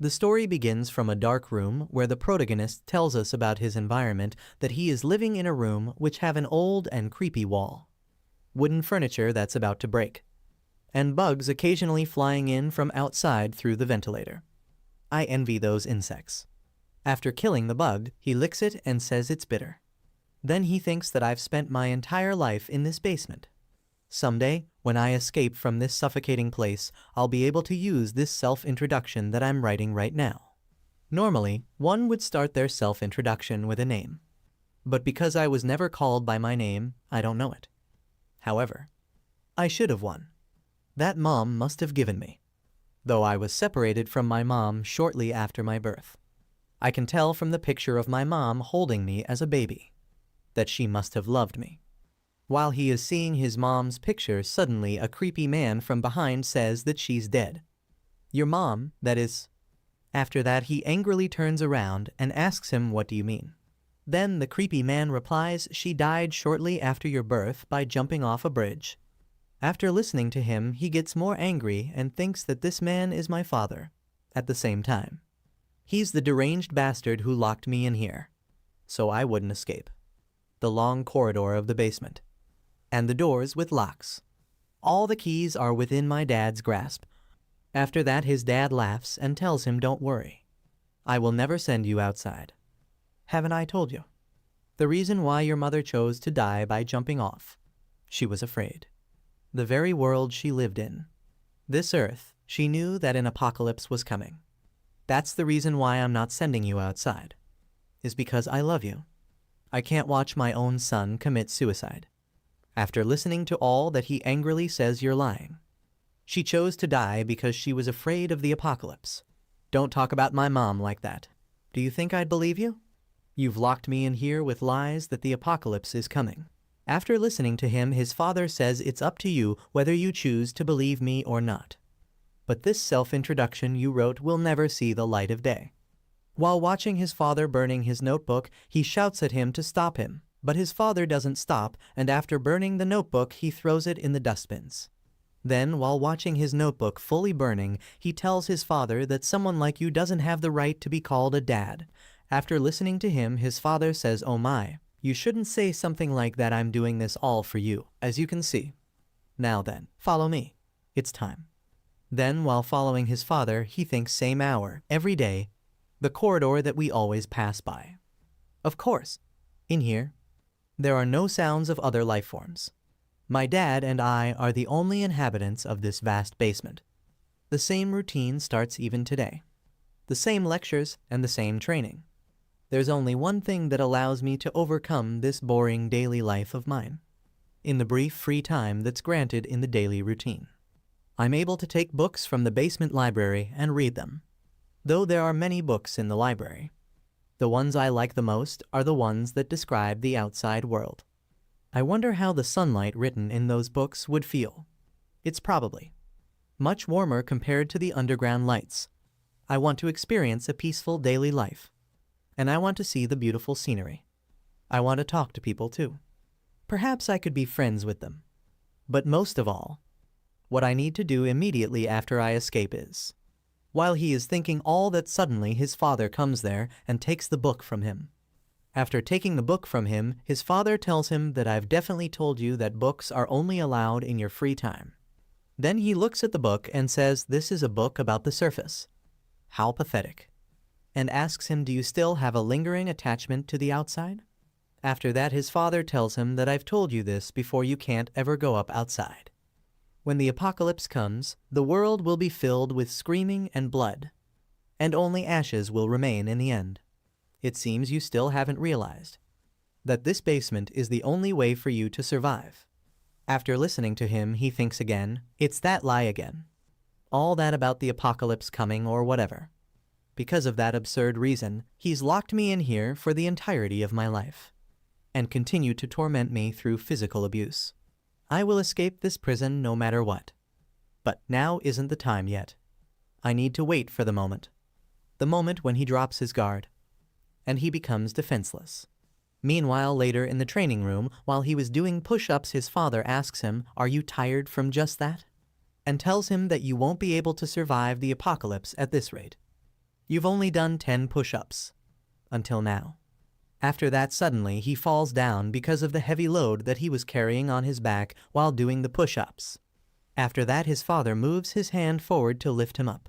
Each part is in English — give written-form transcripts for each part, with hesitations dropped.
The story begins from a dark room where the protagonist tells us about his environment, that he is living in a room which have an old and creepy wall, wooden furniture that's about to break, and bugs occasionally flying in from outside through the ventilator. I envy those insects. After killing the bug, he licks it and says it's bitter. Then he thinks that I've spent my entire life in this basement. Someday, when I escape from this suffocating place, I'll be able to use this self-introduction that I'm writing right now. Normally, one would start their self-introduction with a name. But because I was never called by my name, I don't know it. However, I should have one. That mom must have given me, though I was separated from my mom shortly after my birth. I can tell from the picture of my mom holding me as a baby that she must have loved me. While he is seeing his mom's picture, suddenly a creepy man from behind says that she's dead. Your mom, that is. After that, he angrily turns around and asks him, what do you mean? Then the creepy man replies, she died shortly after your birth by jumping off a bridge. After listening to him, he gets more angry and thinks that this man is my father. At the same time, he's the deranged bastard who locked me in here, so I wouldn't escape. The long corridor of the basement, and the doors with locks. All the keys are within my dad's grasp. After that, his dad laughs and tells him, don't worry. I will never send you outside. Haven't I told you? The reason why your mother chose to die by jumping off. She was afraid. The very world she lived in, this earth, she knew that an apocalypse was coming. That's the reason why I'm not sending you outside, is because I love you. I can't watch my own son commit suicide. After listening to all that, he angrily says you're lying. She chose to die because she was afraid of the apocalypse. Don't talk about my mom like that. Do you think I'd believe you? You've locked me in here with lies that the apocalypse is coming. After listening to him, his father says it's up to you whether you choose to believe me or not. But this self-introduction you wrote will never see the light of day. While watching his father burning his notebook, he shouts at him to stop him. But his father doesn't stop, and after burning the notebook, he throws it in the dustbins. Then, while watching his notebook fully burning, he tells his father that someone like you doesn't have the right to be called a dad. After listening to him, his father says, oh my, you shouldn't say something like that. I'm doing this all for you, as you can see. Now then, follow me. It's time. Then, while following his father, he thinks same hour, every day, the corridor that we always pass by. Of course, in here, there are no sounds of other life forms. My dad and I are the only inhabitants of this vast basement. The same routine starts even today. The same lectures and the same training. There's only one thing that allows me to overcome this boring daily life of mine. In the brief free time that's granted in the daily routine, I'm able to take books from the basement library and read them. Though there are many books in the library, the ones I like the most are the ones that describe the outside world. I wonder how the sunlight written in those books would feel. It's probably much warmer compared to the underground lights. I want to experience a peaceful daily life. And I want to see the beautiful scenery. I want to talk to people too. Perhaps I could be friends with them. But most of all, what I need to do immediately after I escape is, while he is thinking all that, suddenly his father comes there and takes the book from him. After taking the book from him, his father tells him that I've definitely told you that books are only allowed in your free time. Then he looks at the book and says this is a book about the surface. How pathetic. And asks him, do you still have a lingering attachment to the outside? After that, his father tells him that I've told you this before, you can't ever go up outside. When the apocalypse comes, the world will be filled with screaming and blood, and only ashes will remain in the end. It seems you still haven't realized that this basement is the only way for you to survive. After listening to him, he thinks again, it's that lie again. All that about the apocalypse coming or whatever. Because of that absurd reason, he's locked me in here for the entirety of my life, and continue to torment me through physical abuse. I will escape this prison no matter what. But now isn't the time yet. I need to wait for the moment when he drops his guard, and he becomes defenseless. Meanwhile, later in the training room, while he was doing push-ups, his father asks him, are you tired from just that? And tells him that you won't be able to survive the apocalypse at this rate. You've only done 10 push-ups. Until now. After that, suddenly he falls down because of the heavy load that he was carrying on his back while doing the push-ups. After that, his father moves his hand forward to lift him up.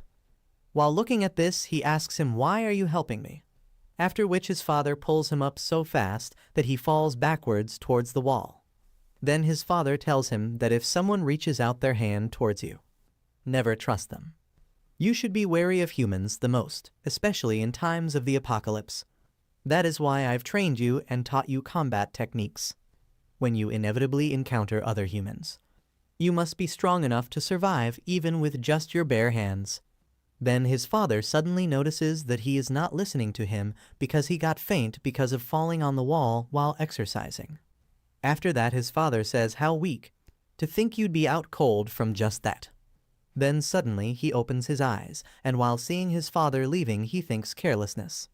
While looking at this, he asks him, "Why are you helping me?" After which his father pulls him up so fast that he falls backwards towards the wall. Then his father tells him that if someone reaches out their hand towards you, never trust them. You should be wary of humans the most, especially in times of the apocalypse. That is why I've trained you and taught you combat techniques. When you inevitably encounter other humans, you must be strong enough to survive even with just your bare hands. Then his father suddenly notices that he is not listening to him because he got faint because of falling on the wall while exercising. After that, his father says, "How weak. To think you'd be out cold from just that." Then suddenly he opens his eyes, and while seeing his father leaving, he thinks carelessness.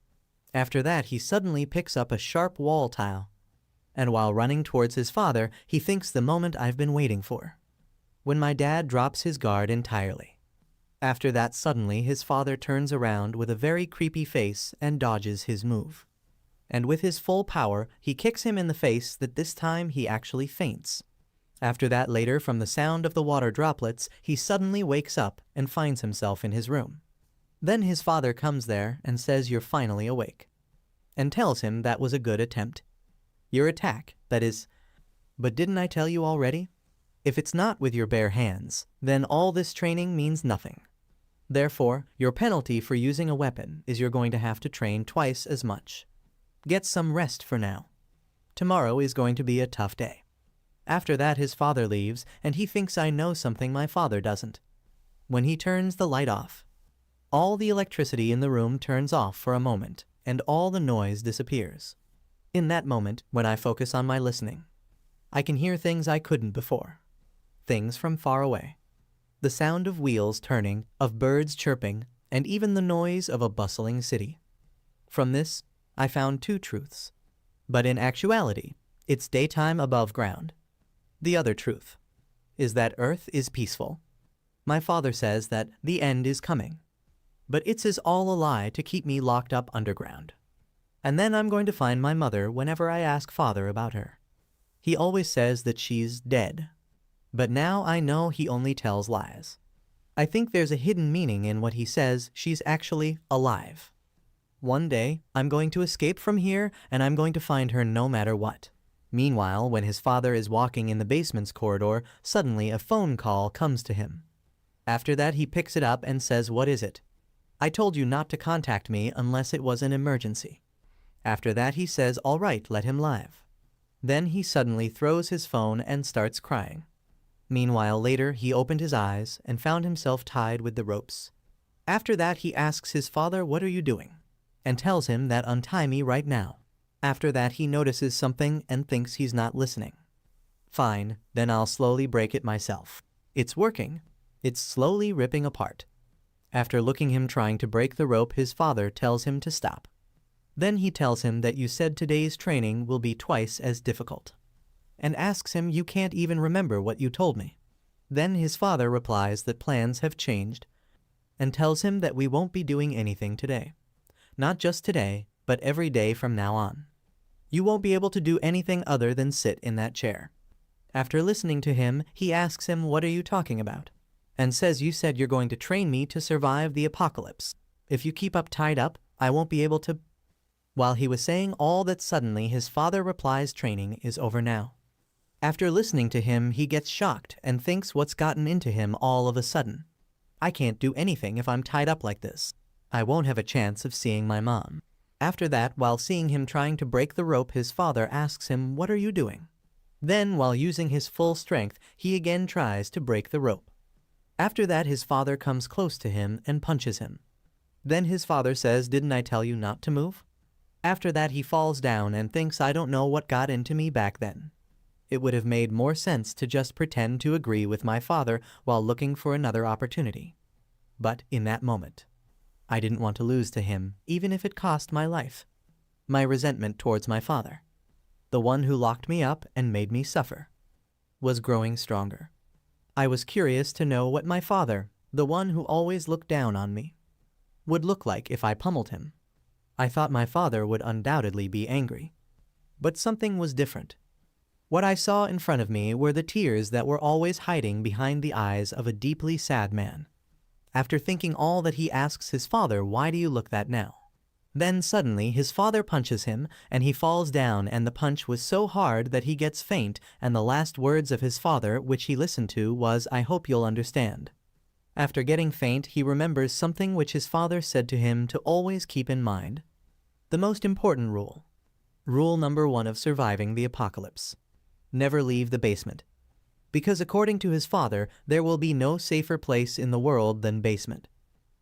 After that, he suddenly picks up a sharp wall tile, and while running towards his father, he thinks the moment I've been waiting for, when my dad drops his guard entirely. After that, suddenly his father turns around with a very creepy face and dodges his move. And with his full power, he kicks him in the face that this time he actually faints. After that, later, from the sound of the water droplets, he suddenly wakes up and finds himself in his room. Then his father comes there and says, "You're finally awake," and tells him that was a good attempt. Your attack, that is. But didn't I tell you already? If it's not with your bare hands, then all this training means nothing. Therefore, your penalty for using a weapon is you're going to have to train twice as much. Get some rest for now. Tomorrow is going to be a tough day. After that, his father leaves, and he thinks I know something my father doesn't. When he turns the light off, all the electricity in the room turns off for a moment, and all the noise disappears. In that moment, when I focus on my listening, I can hear things I couldn't before. Things from far away. The sound of wheels turning, of birds chirping, and even the noise of a bustling city. From this, I found two truths. But in actuality, it's daytime above ground. The other truth is that Earth is peaceful. My father says that the end is coming. But it's all a lie to keep me locked up underground. And then I'm going to find my mother whenever I ask father about her. He always says that she's dead. But now I know he only tells lies. I think there's a hidden meaning in what he says. She's actually alive. One day, I'm going to escape from here, and I'm going to find her no matter what. Meanwhile, when his father is walking in the basement's corridor, suddenly a phone call comes to him. After that, he picks it up and says, "What is it?" "I told you not to contact me unless it was an emergency." After that, he says, "All right, let him live." Then he suddenly throws his phone and starts crying. Meanwhile, later, he opened his eyes and found himself tied with the ropes. After that, he asks his father, "What are you doing?" and tells him that untie me right now. After that, he notices something and thinks he's not listening. Fine, then I'll slowly break it myself. It's working. It's slowly ripping apart. After looking him trying to break the rope, his father tells him to stop. Then he tells him that you said today's training will be twice as difficult, and asks him, "You can't even remember what you told me." Then his father replies that plans have changed, and tells him that we won't be doing anything today. Not just today, but every day from now on. You won't be able to do anything other than sit in that chair. After listening to him, he asks him, "What are you talking about?" and says, "You said you're going to train me to survive the apocalypse. If you keep up tied up, I won't be able to..." While he was saying all that, suddenly his father replies, "Training is over now." After listening to him, he gets shocked and thinks what's gotten into him all of a sudden. I can't do anything if I'm tied up like this. I won't have a chance of seeing my mom. After that, while seeing him trying to break the rope, his father asks him, "What are you doing?" Then, while using his full strength, he again tries to break the rope. After that, his father comes close to him and punches him. Then his father says, "Didn't I tell you not to move?" After that, he falls down and thinks, I don't know what got into me back then. It would have made more sense to just pretend to agree with my father while looking for another opportunity. But in that moment, I didn't want to lose to him, even if it cost my life. My resentment towards my father, the one who locked me up and made me suffer, was growing stronger. I was curious to know what my father, the one who always looked down on me, would look like if I pummeled him. I thought my father would undoubtedly be angry. But something was different. What I saw in front of me were the tears that were always hiding behind the eyes of a deeply sad man. After thinking all that, he asks his father, "Why do you look that now?" Then suddenly his father punches him and he falls down, and the punch was so hard that he gets faint, and the last words of his father which he listened to was, "I hope you'll understand." After getting faint, he remembers something which his father said to him to always keep in mind. The most important rule. Rule number 1 of surviving the apocalypse. Never leave the basement. Because according to his father, there will be no safer place in the world than basement.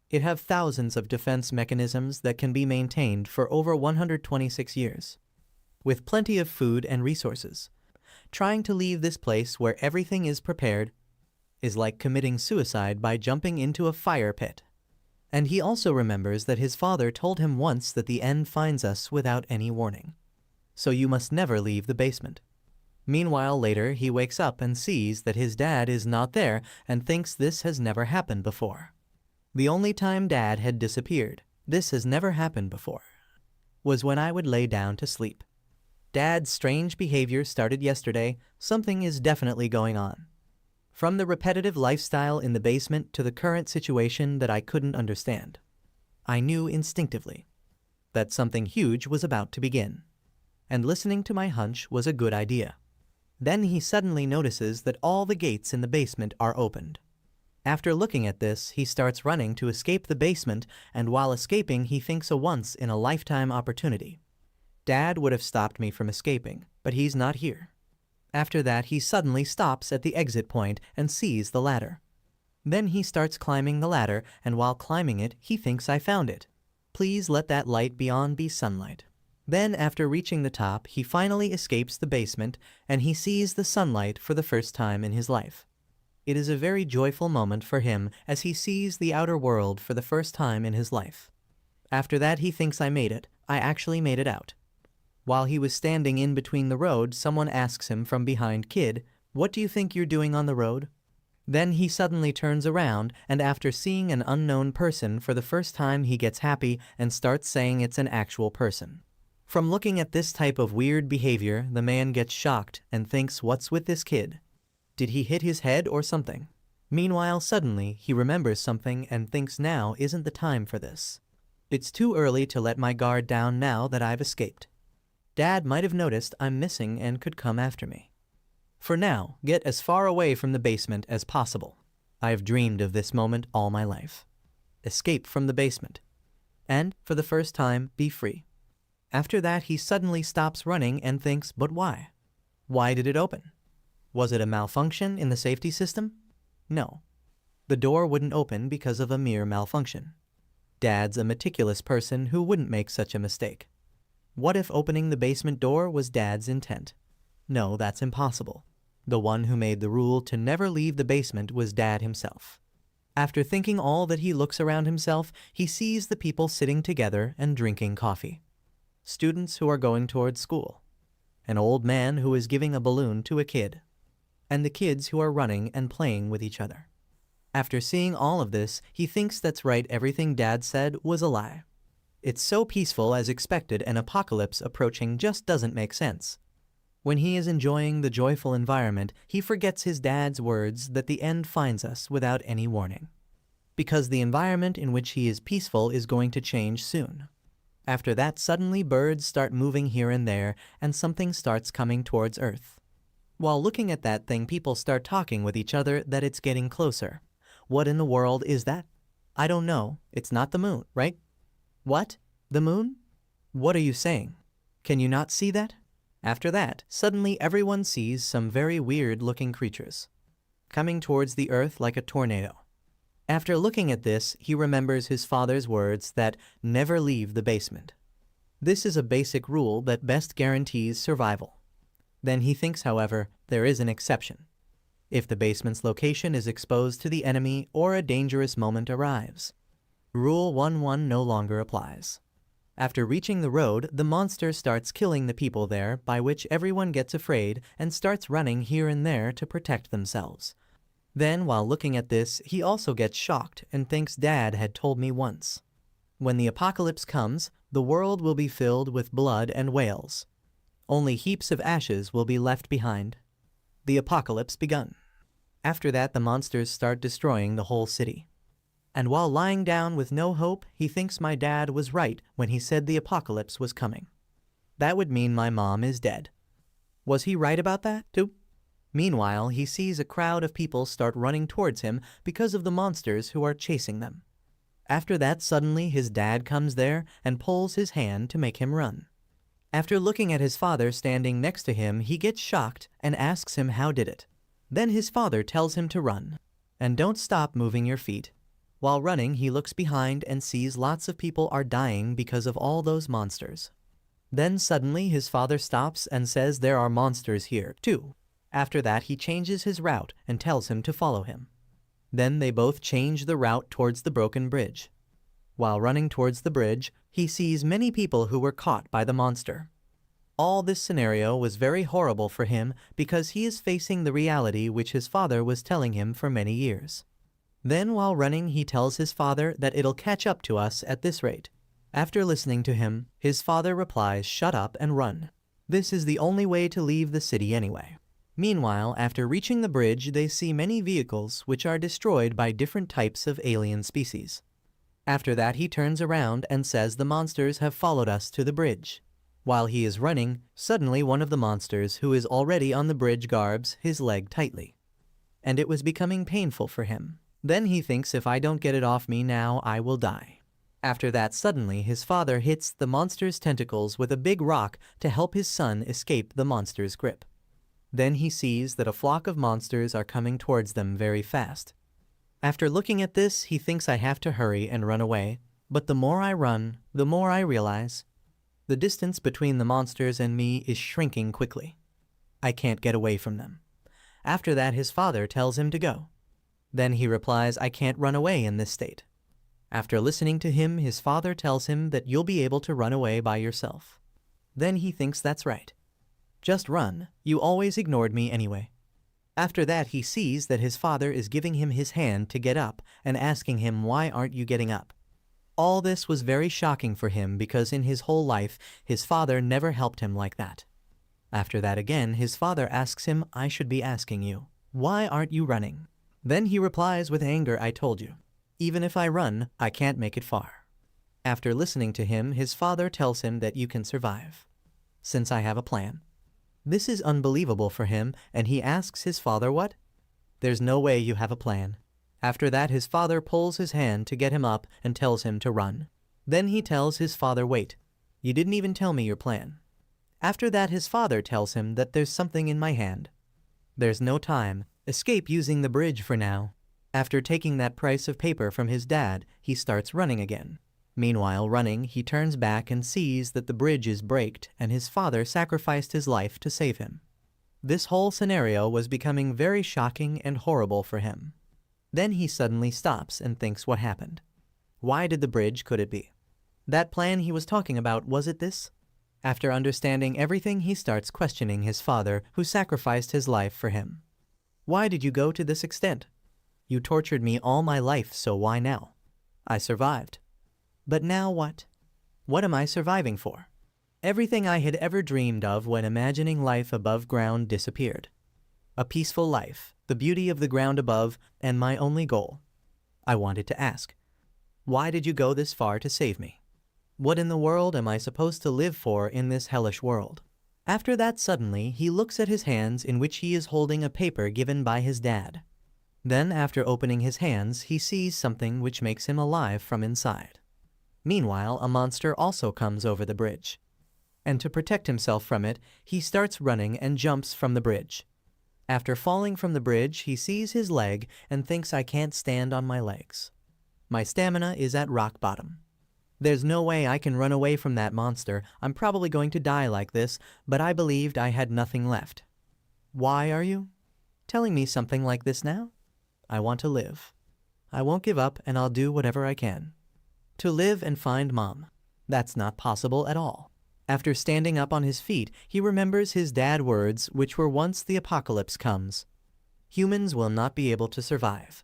It have thousands of defense mechanisms that can be maintained for over 126 years. With plenty of food and resources. Trying to leave this place where everything is prepared is like committing suicide by jumping into a fire pit. And he also remembers that his father told him once that the end finds us without any warning. So you must never leave the basement. Meanwhile, later he wakes up and sees that his dad is not there and thinks this has never happened before. The only time Dad had disappeared, this has never happened before, was when I would lay down to sleep. Dad's strange behavior started yesterday. Something is definitely going on. From the repetitive lifestyle in the basement to the current situation that I couldn't understand. I knew instinctively that something huge was about to begin, and listening to my hunch was a good idea. Then he suddenly notices that all the gates in the basement are opened. After looking at this, he starts running to escape the basement, and while escaping, he thinks a once-in-a-lifetime opportunity. Dad would have stopped me from escaping, but he's not here. After that, he suddenly stops at the exit point and sees the ladder. Then he starts climbing the ladder, and while climbing it, he thinks I found it. Please let that light beyond be sunlight. Then, after reaching the top, he finally escapes the basement, and he sees the sunlight for the first time in his life. It is a very joyful moment for him as he sees the outer world for the first time in his life. After that, he thinks I made it. I actually made it out. While he was standing in between the road, someone asks him from behind, "Kid, what do you think you're doing on the road?" Then he suddenly turns around, and after seeing an unknown person for the first time, he gets happy and starts saying it's an actual person. From looking at this type of weird behavior, the man gets shocked and thinks, "What's with this kid? Did he hit his head or something?" Meanwhile, suddenly, he remembers something and thinks now isn't the time for this. It's too early to let my guard down now that I've escaped. Dad might have noticed I'm missing and could come after me. For now, get as far away from the basement as possible. I have dreamed of this moment all my life. Escape from the basement. And, for the first time, be free. After that, he suddenly stops running and thinks, but why? Why did it open? Was it a malfunction in the safety system? No. The door wouldn't open because of a mere malfunction. Dad's a meticulous person who wouldn't make such a mistake. What if opening the basement door was Dad's intent? No, that's impossible. The one who made the rule to never leave the basement was Dad himself. After thinking all that, he looks around himself, he sees the people sitting together and drinking coffee. Students who are going towards school. An old man who is giving a balloon to a kid. And the kids who are running and playing with each other. After seeing all of this, he thinks that's right, everything Dad said was a lie. It's so peaceful as expected, an apocalypse approaching just doesn't make sense. When he is enjoying the joyful environment, he forgets his dad's words that the end finds us without any warning. Because the environment in which he is peaceful is going to change soon. After that, suddenly birds start moving here and there, and something starts coming towards Earth. While looking at that thing, people start talking with each other that it's getting closer. What in the world is that? I don't know. It's not the moon, right? What? The moon? What are you saying? Can you not see that? After that, suddenly everyone sees some very weird-looking creatures coming towards the Earth like a tornado. After looking at this, he remembers his father's words that never leave the basement. This is a basic rule that best guarantees survival. Then he thinks, however, there is an exception. If the basement's location is exposed to the enemy or a dangerous moment arrives. Rule 1-1 no longer applies. After reaching the road, the monster starts killing the people there, by which everyone gets afraid and starts running here and there to protect themselves. Then, while looking at this, he also gets shocked and thinks Dad had told me once. When the apocalypse comes, the world will be filled with blood and wails. Only heaps of ashes will be left behind. The apocalypse begun. After that, the monsters start destroying the whole city. And while lying down with no hope, he thinks my dad was right when he said the apocalypse was coming. That would mean my mom is dead. Was he right about that, too? Meanwhile, he sees a crowd of people start running towards him because of the monsters who are chasing them. After that, suddenly his dad comes there and pulls his hand to make him run. After looking at his father standing next to him, he gets shocked and asks him how did it. Then his father tells him to run. And don't stop moving your feet. While running, he looks behind and sees lots of people are dying because of all those monsters. Then suddenly his father stops and says there are monsters here, too. After that, he changes his route and tells him to follow him. Then they both change the route towards the broken bridge. While running towards the bridge, he sees many people who were caught by the monster. All this scenario was very horrible for him because he is facing the reality which his father was telling him for many years. Then while running, he tells his father that it'll catch up to us at this rate. After listening to him, his father replies, "Shut up and run. This is the only way to leave the city anyway." Meanwhile, after reaching the bridge, they see many vehicles which are destroyed by different types of alien species. After that, he turns around and says the monsters have followed us to the bridge. While he is running, suddenly one of the monsters who is already on the bridge grabs his leg tightly. And it was becoming painful for him. Then he thinks if I don't get it off me now, I will die. After that, suddenly his father hits the monster's tentacles with a big rock to help his son escape the monster's grip. Then he sees that a flock of monsters are coming towards them very fast. After looking at this, he thinks I have to hurry and run away, but the more I run, the more I realize the distance between the monsters and me is shrinking quickly. I can't get away from them. After that, his father tells him to go. Then he replies, I can't run away in this state. After listening to him, his father tells him that you'll be able to run away by yourself. Then he thinks that's right. Just run, you always ignored me anyway. After that, he sees that his father is giving him his hand to get up and asking him, why aren't you getting up? All this was very shocking for him because in his whole life, his father never helped him like that. After that again, his father asks him, I should be asking you, why aren't you running? Then he replies with anger, I told you. Even if I run, I can't make it far. After listening to him, his father tells him that you can survive, since I have a plan. This is unbelievable for him, and he asks his father what? There's no way you have a plan. After that, his father pulls his hand to get him up and tells him to run. Then he tells his father, wait, you didn't even tell me your plan. After that, his father tells him that there's something in my hand. There's no time. Escape using the bridge for now. After taking that price of paper from his dad, he starts running again. Meanwhile, running, he turns back and sees that the bridge is braked and his father sacrificed his life to save him. This whole scenario was becoming very shocking and horrible for him. Then he suddenly stops and thinks what happened. Why did the bridge could it be? That plan he was talking about, was it this? After understanding everything, he starts questioning his father who sacrificed his life for him. Why did you go to this extent? You tortured me all my life, so why now? I survived. But now what? What am I surviving for? Everything I had ever dreamed of when imagining life above ground disappeared. A peaceful life, the beauty of the ground above, and my only goal. I wanted to ask, why did you go this far to save me? What in the world am I supposed to live for in this hellish world? After that, suddenly, he looks at his hands in which he is holding a paper given by his dad. Then, after opening his hands, he sees something which makes him alive from inside. Meanwhile, a monster also comes over the bridge. And to protect himself from it, he starts running and jumps from the bridge. After falling from the bridge, he sees his leg and thinks I can't stand on my legs. My stamina is at rock bottom. There's no way I can run away from that monster. I'm probably going to die like this, but I believed I had nothing left. Why are you telling me something like this now? I want to live. I won't give up and I'll do whatever I can. To live and find Mom. That's not possible at all. After standing up on his feet, he remembers his dad's words, which were once the apocalypse comes. Humans will not be able to survive,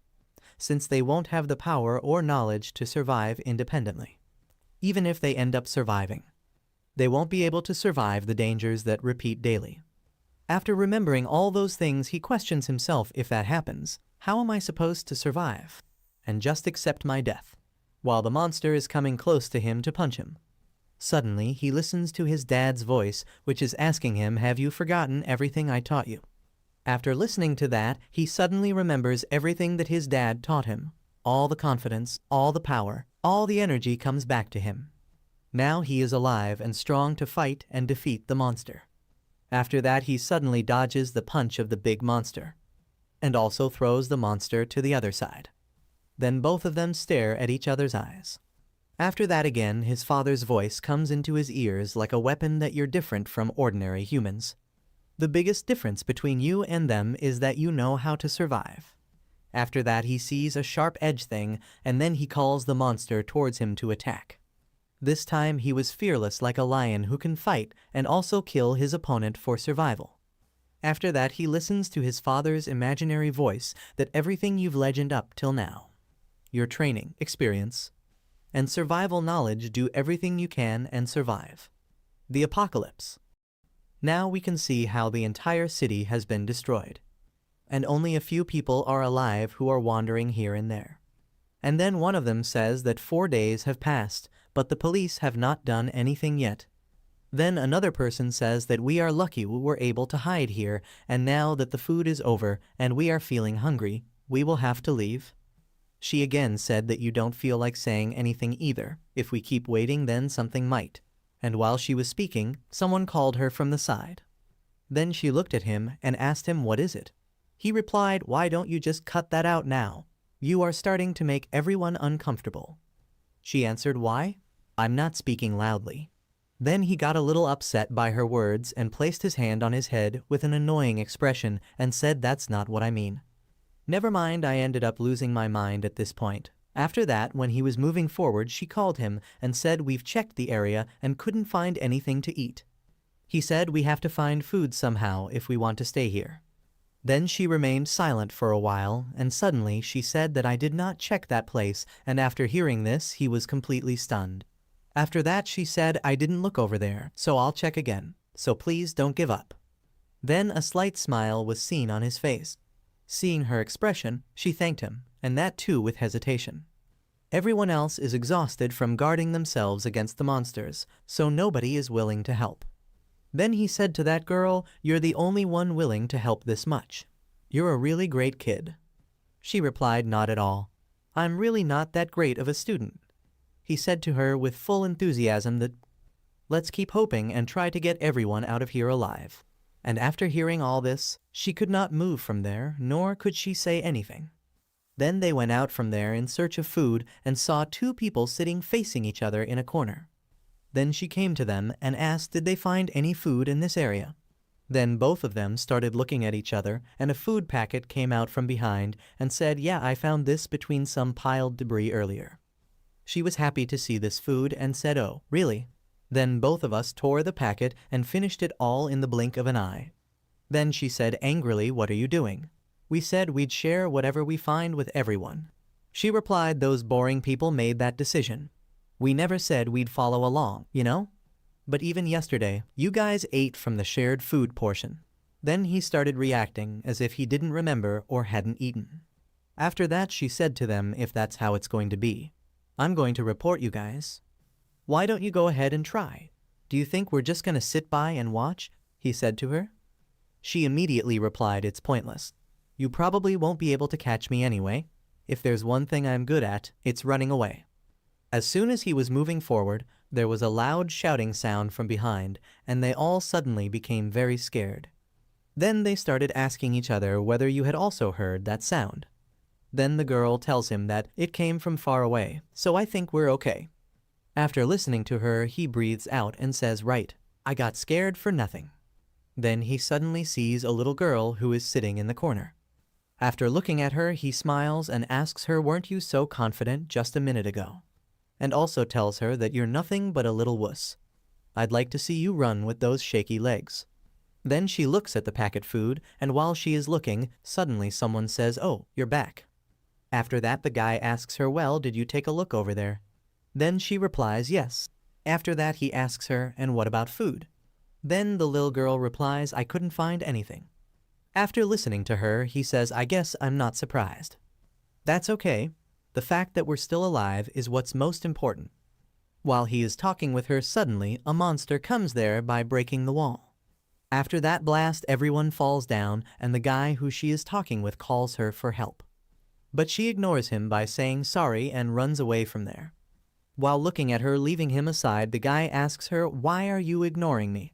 since they won't have the power or knowledge to survive independently. even if they end up surviving. They won't be able to survive the dangers that repeat daily. After remembering all those things, he questions himself, if that happens, how am I supposed to survive? And just accept my death. While the monster is coming close to him to punch him. Suddenly, he listens to his dad's voice, which is asking him, have you forgotten everything I taught you? After listening to that, he suddenly remembers everything that his dad taught him. All the confidence, all the power, all the energy comes back to him. Now he is alive and strong to fight and defeat the monster. After that, he suddenly dodges the punch of the big monster, and also throws the monster to the other side. Then both of them stare at each other's eyes. After that again, his father's voice comes into his ears like a weapon that you're different from ordinary humans. The biggest difference between you and them is that you know how to survive. After that, he sees a sharp edge thing, and then he calls the monster towards him to attack. This time he was fearless like a lion who can fight and also kill his opponent for survival. After that, he listens to his father's imaginary voice that everything you've legended up till now, your training, experience, and survival knowledge, do everything you can and survive. The apocalypse. Now we can see how the entire city has been destroyed, and only a few people are alive who are wandering here and there. And then one of them says that 4 days have passed, but the police have not done anything yet. Then another person says that we are lucky we were able to hide here, and now that the food is over and we are feeling hungry, we will have to leave. She again said that you don't feel like saying anything either. If we keep waiting, then something might. And while she was speaking, someone called her from the side. Then she looked at him and asked him, what is it? He replied, why don't you just cut that out now? You are starting to make everyone uncomfortable. She answered, why? I'm not speaking loudly. Then he got a little upset by her words and placed his hand on his head with an annoying expression and said, that's not what I mean. Never mind, I ended up losing my mind at this point. After that, when he was moving forward, she called him and said, we've checked the area and couldn't find anything to eat. He said, we have to find food somehow if we want to stay here. Then she remained silent for a while, and suddenly she said that I did not check that place, and after hearing this, he was completely stunned. After that, she said, I didn't look over there, so I'll check again. So please don't give up. Then a slight smile was seen on his face. Seeing her expression, she thanked him, and that too with hesitation. Everyone else is exhausted from guarding themselves against the monsters, so nobody is willing to help. Then he said to that girl, you're the only one willing to help this much. You're a really great kid. She replied, not at all. I'm really not that great of a student. He said to her with full enthusiasm that, let's keep hoping and try to get everyone out of here alive. And after hearing all this, she could not move from there, nor could she say anything. Then they went out from there in search of food and saw 2 people sitting facing each other in a corner. Then she came to them and asked, did they find any food in this area? Then both of them started looking at each other, and a food packet came out from behind and said, yeah, I found this between some piled debris earlier. She was happy to see this food and said, oh, really? Then both of us tore the packet and finished it all in the blink of an eye. Then she said angrily, what are you doing? We said we'd share whatever we find with everyone. She replied, those boring people made that decision. We never said we'd follow along, you know? But even yesterday, you guys ate from the shared food portion. Then he started reacting as if he didn't remember or hadn't eaten. After that, she said to them, if that's how it's going to be, I'm going to report you guys. Why don't you go ahead and try? Do you think we're just going to sit by and watch? He said to her. She immediately replied, it's pointless. You probably won't be able to catch me anyway. If there's one thing I'm good at, it's running away. As soon as he was moving forward, there was a loud shouting sound from behind, and they all suddenly became very scared. Then they started asking each other whether you had also heard that sound. Then the girl tells him that it came from far away, so I think we're okay. After listening to her, he breathes out and says, right, I got scared for nothing. Then he suddenly sees a little girl who is sitting in the corner. After looking at her, he smiles and asks her, weren't you so confident just a minute ago? And also tells her that you're nothing but a little wuss. I'd like to see you run with those shaky legs. Then she looks at the packet food, and while she is looking, suddenly someone says, oh, you're back. After that, the guy asks her, well, did you take a look over there? Then she replies yes. After that he asks her, and what about food? Then the little girl replies, I couldn't find anything. After listening to her, he says, I guess I'm not surprised. That's okay. The fact that we're still alive is what's most important. While he is talking with her, suddenly a monster comes there by breaking the wall. After that blast, everyone falls down, and the guy who she is talking with calls her for help. But she ignores him by saying sorry and runs away from there. While looking at her leaving him aside, the guy asks her, why are you ignoring me?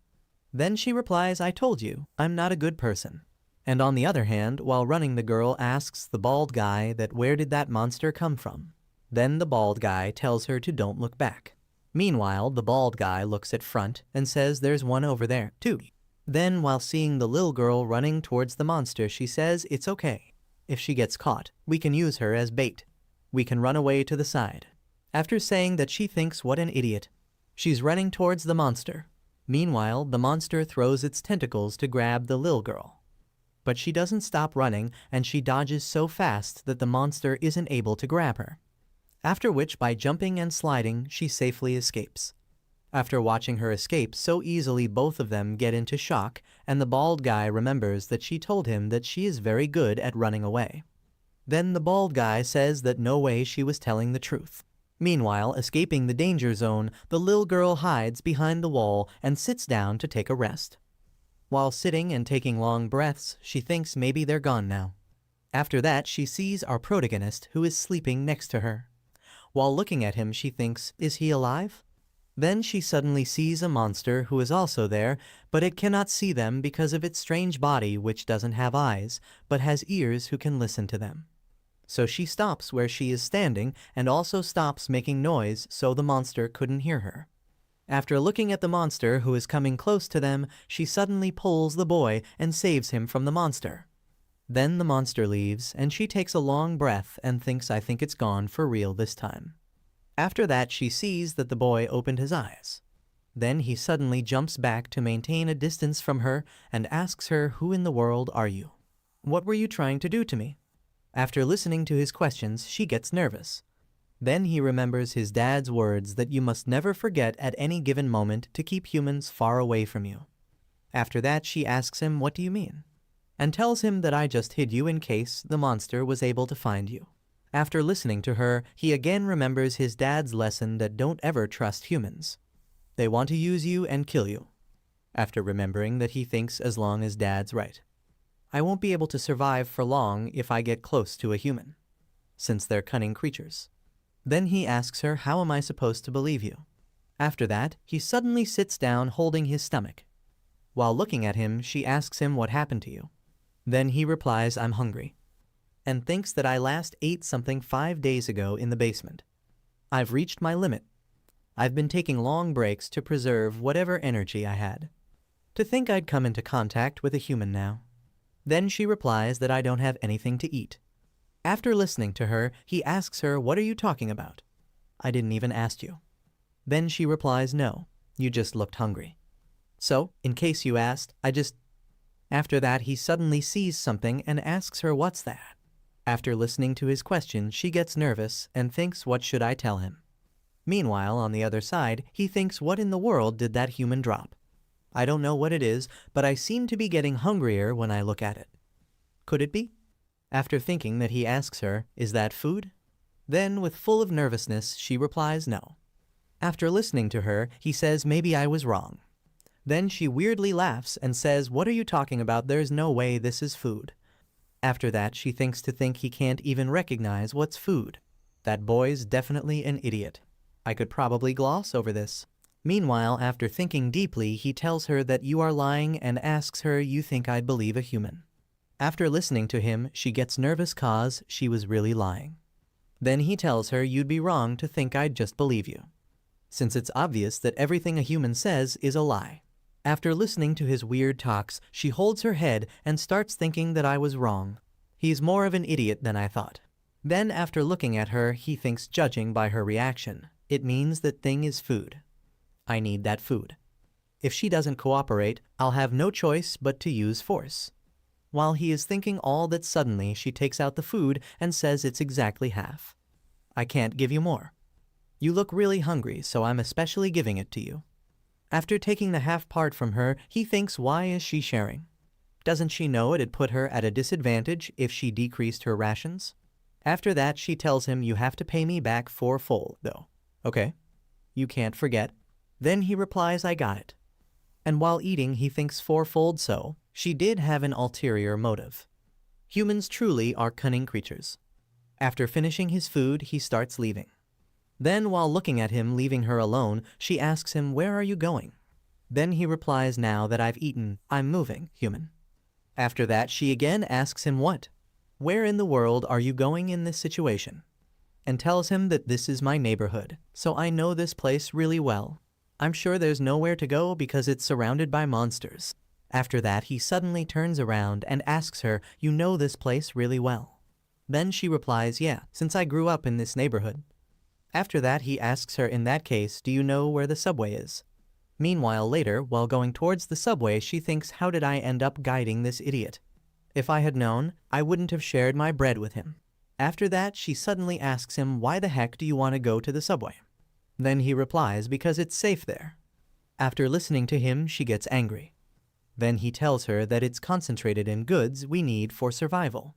Then she replies, I told you, I'm not a good person. And on the other hand, while running, the girl asks the bald guy that where did that monster come from? Then the bald guy tells her to don't look back. Meanwhile, the bald guy looks at front and says there's one over there, too. Then, while seeing the little girl running towards the monster, she says it's okay. If she gets caught, we can use her as bait. We can run away to the side. After saying that she thinks what an idiot, she's running towards the monster. Meanwhile, the monster throws its tentacles to grab the little girl. But she doesn't stop running, and she dodges so fast that the monster isn't able to grab her. After which, by jumping and sliding, she safely escapes. After watching her escape so easily, both of them get into shock, and the bald guy remembers that she told him that she is very good at running away. Then the bald guy says that no way she was telling the truth. Meanwhile, escaping the danger zone, the little girl hides behind the wall and sits down to take a rest. While sitting and taking long breaths, she thinks maybe they're gone now. After that, she sees our protagonist, who is sleeping next to her. While looking at him, she thinks, is he alive? Then she suddenly sees a monster who is also there, but it cannot see them because of its strange body, which doesn't have eyes, but has ears who can listen to them. So she stops where she is standing and also stops making noise so the monster couldn't hear her. After looking at the monster who is coming close to them, she suddenly pulls the boy and saves him from the monster. Then the monster leaves, and she takes a long breath and thinks, I think it's gone for real this time. After that, she sees that the boy opened his eyes. Then he suddenly jumps back to maintain a distance from her and asks her, who in the world are you? What were you trying to do to me? After listening to his questions, she gets nervous. Then he remembers his dad's words that you must never forget at any given moment to keep humans far away from you. After that, she asks him, what do you mean? And tells him that I just hid you in case the monster was able to find you. After listening to her, he again remembers his dad's lesson that don't ever trust humans. They want to use you and kill you. After remembering that he thinks as long as dad's right. I won't be able to survive for long if I get close to a human, since they're cunning creatures. Then he asks her, how am I supposed to believe you? After that, he suddenly sits down holding his stomach. While looking at him, she asks him what happened to you. Then he replies, I'm hungry, and thinks that I last ate something 5 days ago in the basement. I've reached my limit. I've been taking long breaks to preserve whatever energy I had. To think I'd come into contact with a human now. Then she replies that I don't have anything to eat. After listening to her, he asks her, what are you talking about? I didn't even ask you. Then she replies, no, you just looked hungry. So, in case you asked, After that, he suddenly sees something and asks her, what's that? After listening to his question, she gets nervous and thinks, what should I tell him? Meanwhile, on the other side, he thinks, what in the world did that human drop? I don't know what it is, but I seem to be getting hungrier when I look at it. Could it be? After thinking that, he asks her, is that food? Then, with full of nervousness, she replies no. After listening to her, he says, maybe I was wrong. Then she weirdly laughs and says, what are you talking about? There's no way this is food. After that, she thinks he can't even recognize what's food. That boy's definitely an idiot. I could probably gloss over this. Meanwhile, after thinking deeply, he tells her that you are lying and asks her, you think I'd believe a human? After listening to him, she gets nervous cause she was really lying. Then he tells her, you'd be wrong to think I'd just believe you, since it's obvious that everything a human says is a lie. After listening to his weird talks, she holds her head and starts thinking that I was wrong. He's more of an idiot than I thought. Then, after looking at her, he thinks, judging by her reaction, it means that thing is food. I need that food. If she doesn't cooperate, I'll have no choice but to use force. While he is thinking all that, suddenly she takes out the food and says it's exactly half. I can't give you more. You look really hungry, so I'm especially giving it to you. After taking the half part from her, he thinks, why is she sharing? Doesn't she know it'd put her at a disadvantage if she decreased her rations? After that, she tells him, you have to pay me back fourfold, though. Okay. You can't forget. Then he replies, I got it. And while eating, he thinks fourfold, so she did have an ulterior motive. Humans truly are cunning creatures. After finishing his food, he starts leaving. Then, while looking at him leaving her alone, she asks him, where are you going? Then he replies, now that I've eaten, I'm moving, human. After that, she again asks him what? Where in the world are you going in this situation? And tells him that this is my neighborhood, so I know this place really well. I'm sure there's nowhere to go because it's surrounded by monsters. After that, he suddenly turns around and asks her, you know this place really well. Then she replies, yeah, since I grew up in this neighborhood. After that, he asks her, in that case, do you know where the subway is? Meanwhile, later, while going towards the subway, she thinks, how did I end up guiding this idiot? If I had known, I wouldn't have shared my bread with him. After that, she suddenly asks him, why the heck do you want to go to the subway? Then he replies, because it's safe there. After listening to him, she gets angry. Then he tells her that it's concentrated in goods we need for survival.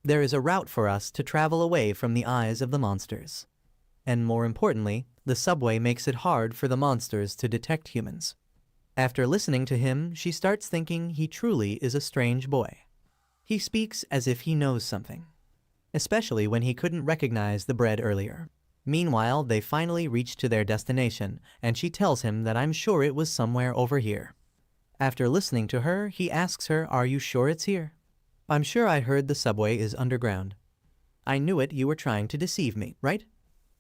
There is a route for us to travel away from the eyes of the monsters. And more importantly, the subway makes it hard for the monsters to detect humans. After listening to him, she starts thinking he truly is a strange boy. He speaks as if he knows something, especially when he couldn't recognize the bread earlier. Meanwhile, they finally reach to their destination, and she tells him that I'm sure it was somewhere over here. After listening to her, he asks her, are you sure it's here? I'm sure I heard the subway is underground. I knew it, you were trying to deceive me, right?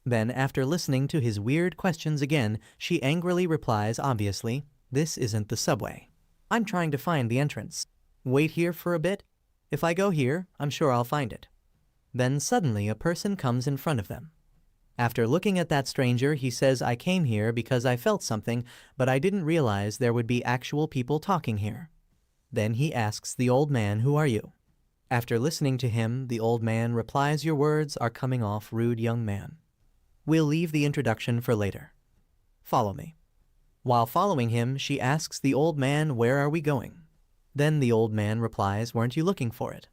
Then, after listening to his weird questions again, she angrily replies, obviously, this isn't the subway. I'm trying to find the entrance. Wait here for a bit. If I go here, I'm sure I'll find it. Then suddenly a person comes in front of them. After looking at that stranger, he says, I came here because I felt something, but I didn't realize there would be actual people talking here. Then he asks the old man, who are you? After listening to him, the old man replies, your words are coming off rude, young man. We'll leave the introduction for later. Follow me. While following him, she asks the old man, where are we going? Then the old man replies, weren't you looking for it?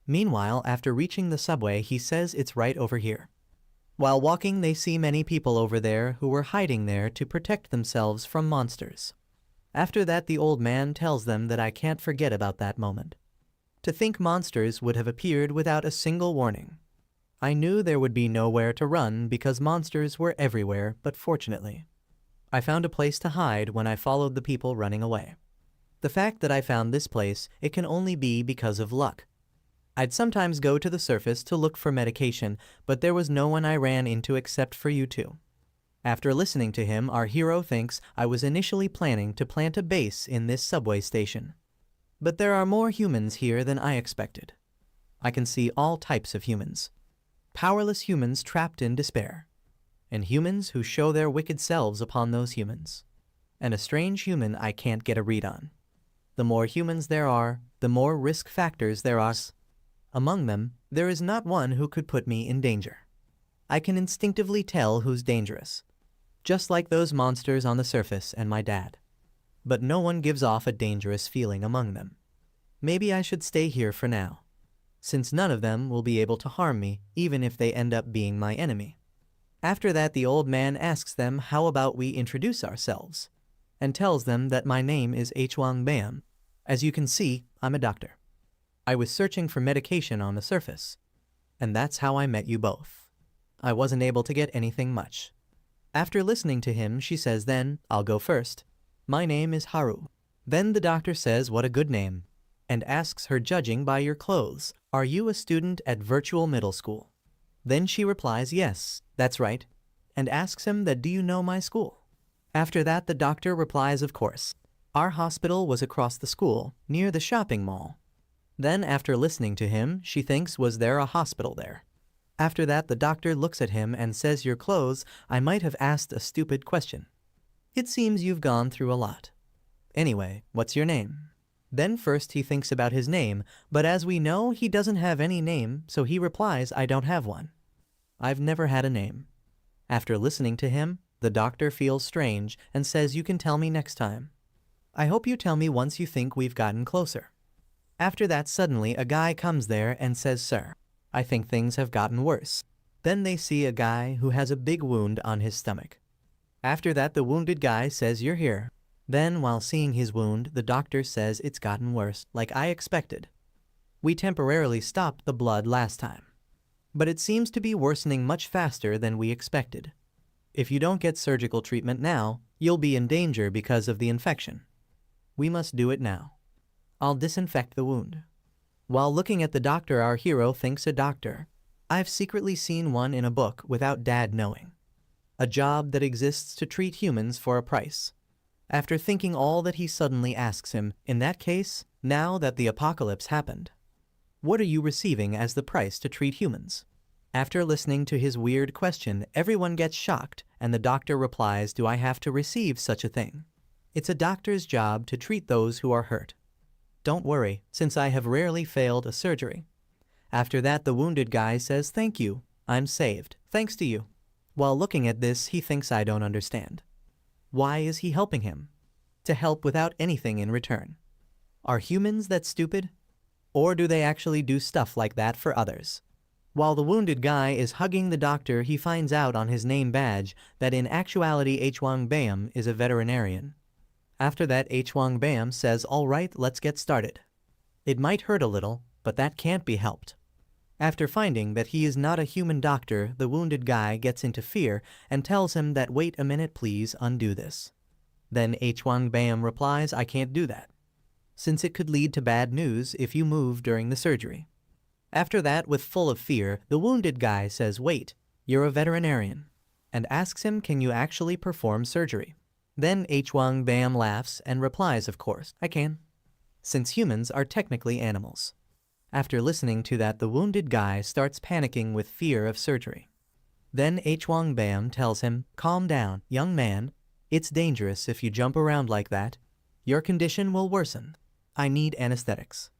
Meanwhile, after reaching the subway, he says it's right over here. While walking, they see many people over there who were hiding there to protect themselves from monsters. After that, the old man tells them that I can't forget about that moment. To think monsters would have appeared without a single warning. I knew there would be nowhere to run because monsters were everywhere, but fortunately, I found a place to hide when I followed the people running away. The fact that I found this place, it can only be because of luck. I'd sometimes go to the surface to look for medication, but there was no one I ran into except for you two. After listening to him, our hero thinks I was initially planning to plant a base in this subway station. But there are more humans here than I expected. I can see all types of humans. Powerless humans trapped in despair, and humans who show their wicked selves upon those humans, and a strange human I can't get a read on. The more humans there are, the more risk factors there are. Among them, there is not one who could put me in danger. I can instinctively tell who's dangerous, just like those monsters on the surface and my dad. But no one gives off a dangerous feeling among them. Maybe I should stay here for now, since none of them will be able to harm me, even if they end up being my enemy. After that, the old man asks them, how about we introduce ourselves, and tells them that my name is Hwang Bam. As you can see, I'm a doctor. I was searching for medication on the surface, and that's how I met you both. I wasn't able to get anything much. After listening to him, she says, then, I'll go first. My name is Haru. Then the doctor says, what a good name, and asks her, judging by your clothes, are you a student at virtual middle school? Then she replies, yes, that's right, and asks him that, do you know my school? After that, the doctor replies, of course. Our hospital was across the school, near the shopping mall. Then, after listening to him, she thinks, was there a hospital there? After that, the doctor looks at him and says, your clothes, I might have asked a stupid question. It seems you've gone through a lot. Anyway, what's your name? Then first he thinks about his name, but as we know, he doesn't have any name, so he replies, I don't have one. I've never had a name. After listening to him, the doctor feels strange and says you can tell me next time. I hope you tell me once you think we've gotten closer. After that, suddenly a guy comes there and says, "Sir, I think things have gotten worse." Then they see a guy who has a big wound on his stomach. After that, the wounded guy says, "You're here." Then, while seeing his wound, the doctor says it's gotten worse, like I expected. We temporarily stopped the blood last time, but it seems to be worsening much faster than we expected. If you don't get surgical treatment now, you'll be in danger because of the infection. We must do it now. I'll disinfect the wound. While looking at the doctor, our hero thinks a doctor. I've secretly seen one in a book without Dad knowing. A job that exists to treat humans for a price. After thinking all that, he suddenly asks him, in that case, now that the apocalypse happened, what are you receiving as the price to treat humans? After listening to his weird question, everyone gets shocked, and the doctor replies, do I have to receive such a thing? It's a doctor's job to treat those who are hurt. Don't worry, since I have rarely failed a surgery. After that, the wounded guy says, thank you, I'm saved, thanks to you. While looking at this, he thinks I don't understand. Why is he helping him? To help without anything in return. Are humans that stupid? Or do they actually do stuff like that for others? While the wounded guy is hugging the doctor, he finds out on his name badge that in actuality Hwang Bam is a veterinarian. After that, Hwang Bam says, all right, let's get started. It might hurt a little, but that can't be helped. After finding that he is not a human doctor, the wounded guy gets into fear and tells him that wait a minute, please undo this. Then Hwang Bam replies, I can't do that, since it could lead to bad news if you move during the surgery. After that, with full of fear, the wounded guy says, wait, you're a veterinarian, and asks him, can you actually perform surgery? Then Hwang Bam laughs and replies, of course, I can, since humans are technically animals. After listening to that, the wounded guy starts panicking with fear of surgery. Then Hwang Bam tells him, calm down, young man, it's dangerous if you jump around like that. Your condition will worsen. I need anesthetics.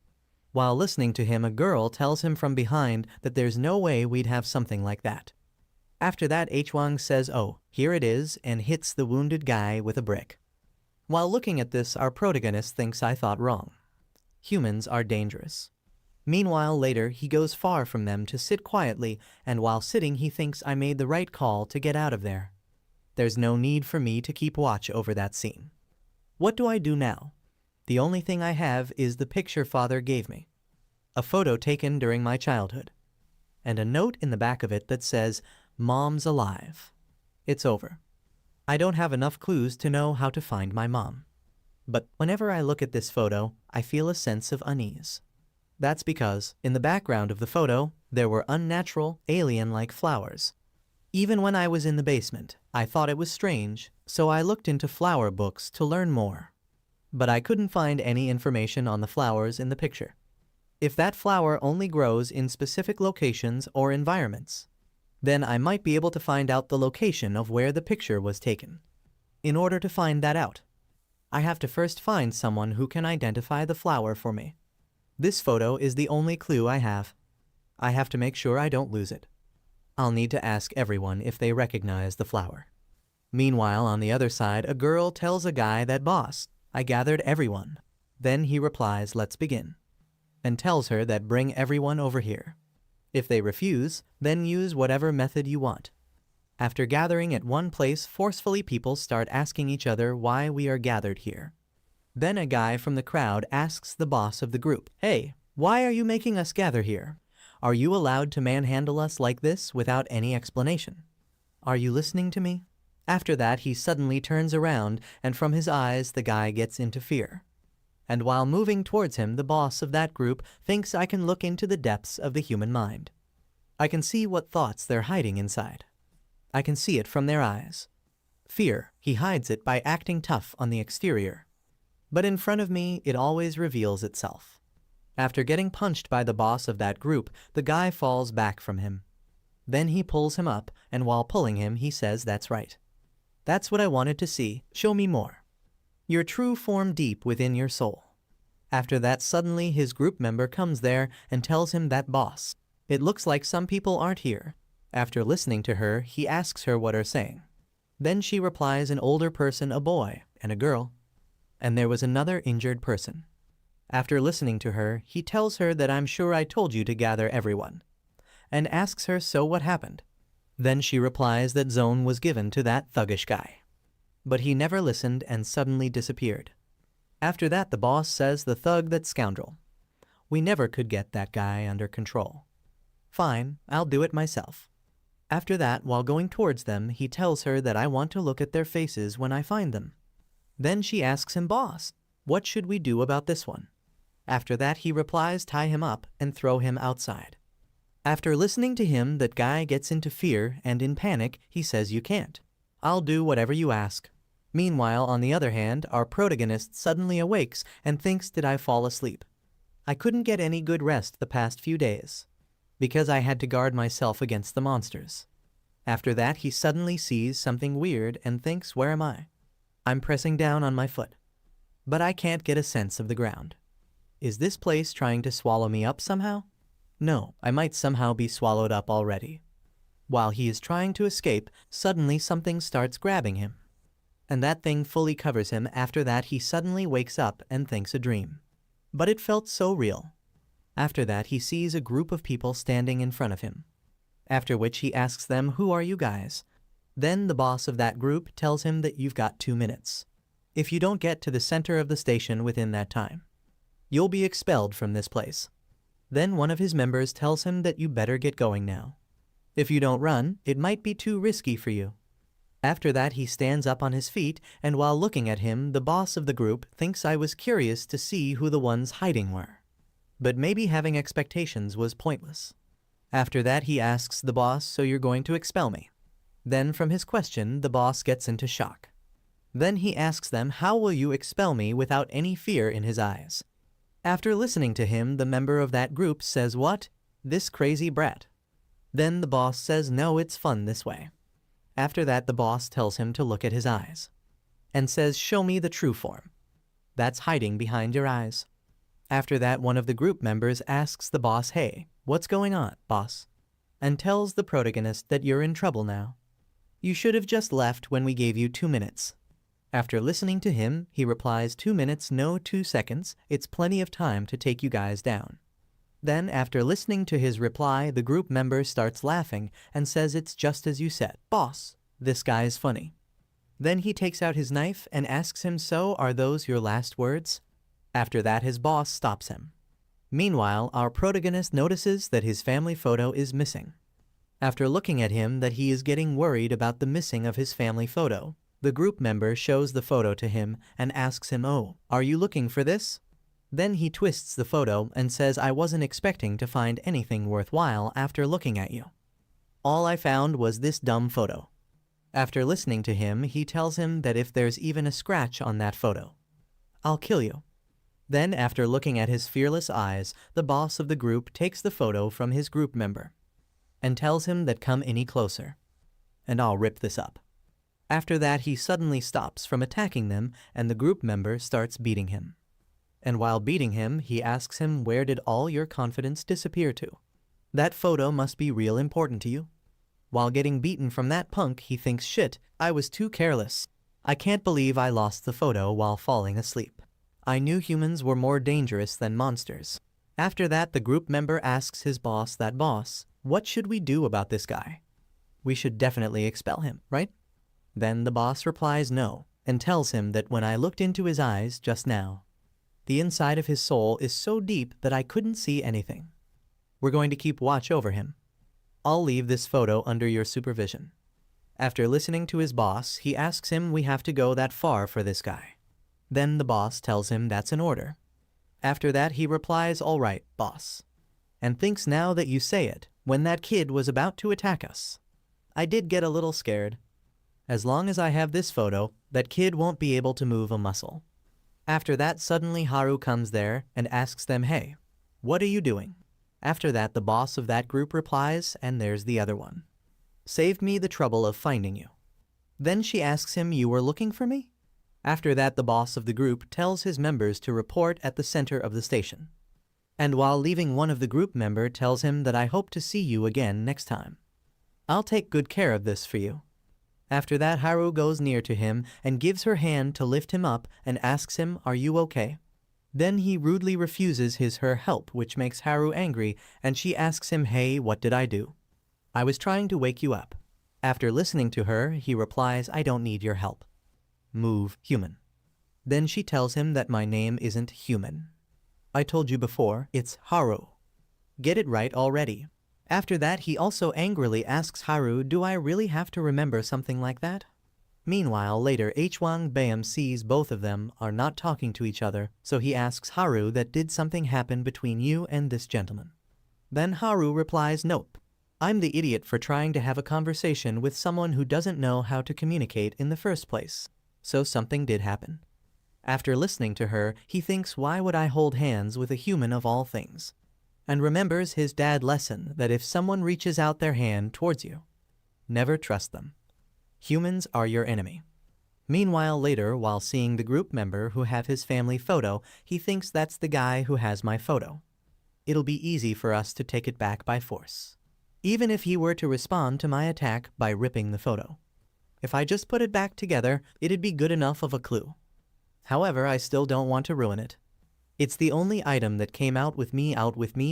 While listening to him, a girl tells him from behind that there's no way we'd have something like that. After that, Hwang says, oh, here it is, and hits the wounded guy with a brick. While looking at this, our protagonist thinks I thought wrong. Humans are dangerous. Meanwhile, later, he goes far from them to sit quietly, and while sitting, he thinks I made the right call to get out of there. There's no need for me to keep watch over that scene. What do I do now? The only thing I have is the picture father gave me. A photo taken during my childhood. And a note in the back of it that says, Mom's alive. It's over. I don't have enough clues to know how to find my mom. But whenever I look at this photo, I feel a sense of unease. That's because, in the background of the photo, there were unnatural, alien-like flowers. Even when I was in the basement, I thought it was strange, so I looked into flower books to learn more. But I couldn't find any information on the flowers in the picture. If that flower only grows in specific locations or environments, then I might be able to find out the location of where the picture was taken. In order to find that out, I have to first find someone who can identify the flower for me. This photo is the only clue I have. I have to make sure I don't lose it. I'll need to ask everyone if they recognize the flower. Meanwhile, on the other side, a girl tells a guy that boss, I gathered everyone. Then he replies, let's begin, and tells her that bring everyone over here. If they refuse, then use whatever method you want. After gathering at one place forcefully, people start asking each other why we are gathered here. Then a guy from the crowd asks the boss of the group, hey, why are you making us gather here? Are you allowed to manhandle us like this without any explanation? Are you listening to me? After that, he suddenly turns around, and from his eyes the guy gets into fear. And while moving towards him, the boss of that group thinks I can look into the depths of the human mind. I can see what thoughts they're hiding inside. I can see it from their eyes. Fear, he hides it by acting tough on the exterior. But in front of me, it always reveals itself. After getting punched by the boss of that group, the guy falls back from him. Then he pulls him up, and while pulling him, he says, that's right. That's what I wanted to see. Show me more. Your true form deep within your soul. After that, suddenly his group member comes there and tells him that boss, it looks like some people aren't here. After listening to her, he asks her what are saying. Then she replies an older person, a boy, and a girl. And there was another injured person. After listening to her, he tells her that I'm sure I told you to gather everyone, and asks her so what happened. Then she replies that Zone was given to that thuggish guy. But he never listened and suddenly disappeared. After that, the boss says the thug, that scoundrel. We never could get that guy under control. Fine, I'll do it myself. After that, while going towards them, he tells her that I want to look at their faces when I find them. Then she asks him, boss, what should we do about this one? After that, he replies, tie him up and throw him outside. After listening to him, that guy gets into fear, and in panic, he says, you can't. I'll do whatever you ask. Meanwhile, on the other hand, our protagonist suddenly awakes and thinks, did I fall asleep? I couldn't get any good rest the past few days, because I had to guard myself against the monsters. After that, he suddenly sees something weird and thinks, where am I? I'm pressing down on my foot, but I can't get a sense of the ground. Is this place trying to swallow me up somehow? No, I might somehow be swallowed up already. While he is trying to escape, suddenly something starts grabbing him, and that thing fully covers him. After that, he suddenly wakes up and thinks a dream. But it felt so real. After that, he sees a group of people standing in front of him, after which he asks them, who are you guys? Then the boss of that group tells him that you've got 2 minutes. If you don't get to the center of the station within that time, you'll be expelled from this place. Then one of his members tells him that you better get going now. If you don't run, it might be too risky for you. After that, he stands up on his feet, and while looking at him, the boss of the group thinks I was curious to see who the ones hiding were. But maybe having expectations was pointless. After that, he asks the boss, so you're going to expel me? Then from his question, the boss gets into shock. Then he asks them, how will you expel me, without any fear in his eyes? After listening to him, the member of that group says, what? This crazy brat. Then the boss says, no, it's fun this way. After that, the boss tells him to look at his eyes, and says, show me the true form that's hiding behind your eyes. After that, one of the group members asks the boss, hey, what's going on, boss? And tells the protagonist that you're in trouble now. You should have just left when we gave you 2 minutes. After listening to him, he replies, 2 minutes, no 2 seconds, it's plenty of time to take you guys down. Then, after listening to his reply, the group member starts laughing and says, it's just as you said, boss, this guy's funny. Then he takes out his knife and asks him, so are those your last words? After that, his boss stops him. Meanwhile, our protagonist notices that his family photo is missing. After looking at him, that he is getting worried about the missing of his family photo, the group member shows the photo to him and asks him, oh, are you looking for this? Then he twists the photo and says, I wasn't expecting to find anything worthwhile after looking at you. All I found was this dumb photo. After listening to him, he tells him that if there's even a scratch on that photo, I'll kill you. Then, after looking at his fearless eyes, the boss of the group takes the photo from his group member and tells him that come any closer, and I'll rip this up. After that, he suddenly stops from attacking them, and the group member starts beating him. And while beating him, he asks him, where did all your confidence disappear to? That photo must be real important to you. While getting beaten from that punk, he thinks, shit, I was too careless. I can't believe I lost the photo while falling asleep. I knew humans were more dangerous than monsters. After that, the group member asks his boss, that boss, what should we do about this guy? We should definitely expel him, right? Then the boss replies no, and tells him that when I looked into his eyes just now, the inside of his soul is so deep that I couldn't see anything. We're going to keep watch over him. I'll leave this photo under your supervision. After listening to his boss, he asks him, we have to go that far for this guy. Then the boss tells him that's an order. After that, he replies, all right, boss. And thinks, now that you say it, when that kid was about to attack us, I did get a little scared. As long as I have this photo, that kid won't be able to move a muscle. After that, suddenly Haru comes there and asks them, hey, what are you doing? After that, the boss of that group replies, and there's the other one. Saved me the trouble of finding you. Then she asks him, you were looking for me? After that, the boss of the group tells his members to report at the center of the station. And while leaving, one of the group member tells him that I hope to see you again next time. I'll take good care of this for you. After that, Haru goes near to him and gives her hand to lift him up and asks him, "Are you okay?" Then he rudely refuses her help, which makes Haru angry, and she asks him, "Hey, what did I do?" "I was trying to wake you up." After listening to her, he replies, "I don't need your help. Move, human." Then she tells him that my name isn't human. I told you before, it's Haru. Get it right already. After that, he also angrily asks Haru, "Do I really have to remember something like that?" Meanwhile, later, Hwang Bam sees both of them are not talking to each other, so he asks Haru that did something happen between you and this gentleman. Then Haru replies, "Nope. I'm the idiot for trying to have a conversation with someone who doesn't know how to communicate in the first place. So something did happen." After listening to her, he thinks, why would I hold hands with a human of all things? And remembers his dad lesson that if someone reaches out their hand towards you, never trust them. Humans are your enemy. Meanwhile, later, while seeing the group member who have his family photo, he thinks that's the guy who has my photo. It'll be easy for us to take it back by force. Even if he were to respond to my attack by ripping the photo. If I just put it back together, it'd be good enough of a clue. However, I still don't want to ruin it. It's the only item that came out with me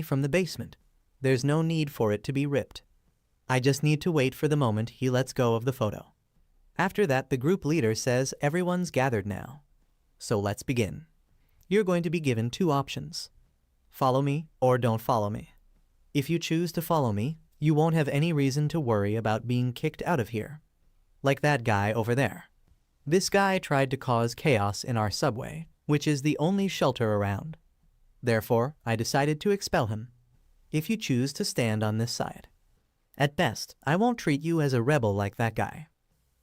from the basement. There's no need for it to be ripped. I just need to wait for the moment he lets go of the photo. After that, the group leader says everyone's gathered now. So let's begin. You're going to be given two options. Follow me or don't follow me. If you choose to follow me, you won't have any reason to worry about being kicked out of here. Like that guy over there. This guy tried to cause chaos in our subway, which is the only shelter around. Therefore, I decided to expel him. If you choose to stand on this side. At best, I won't treat you as a rebel like that guy,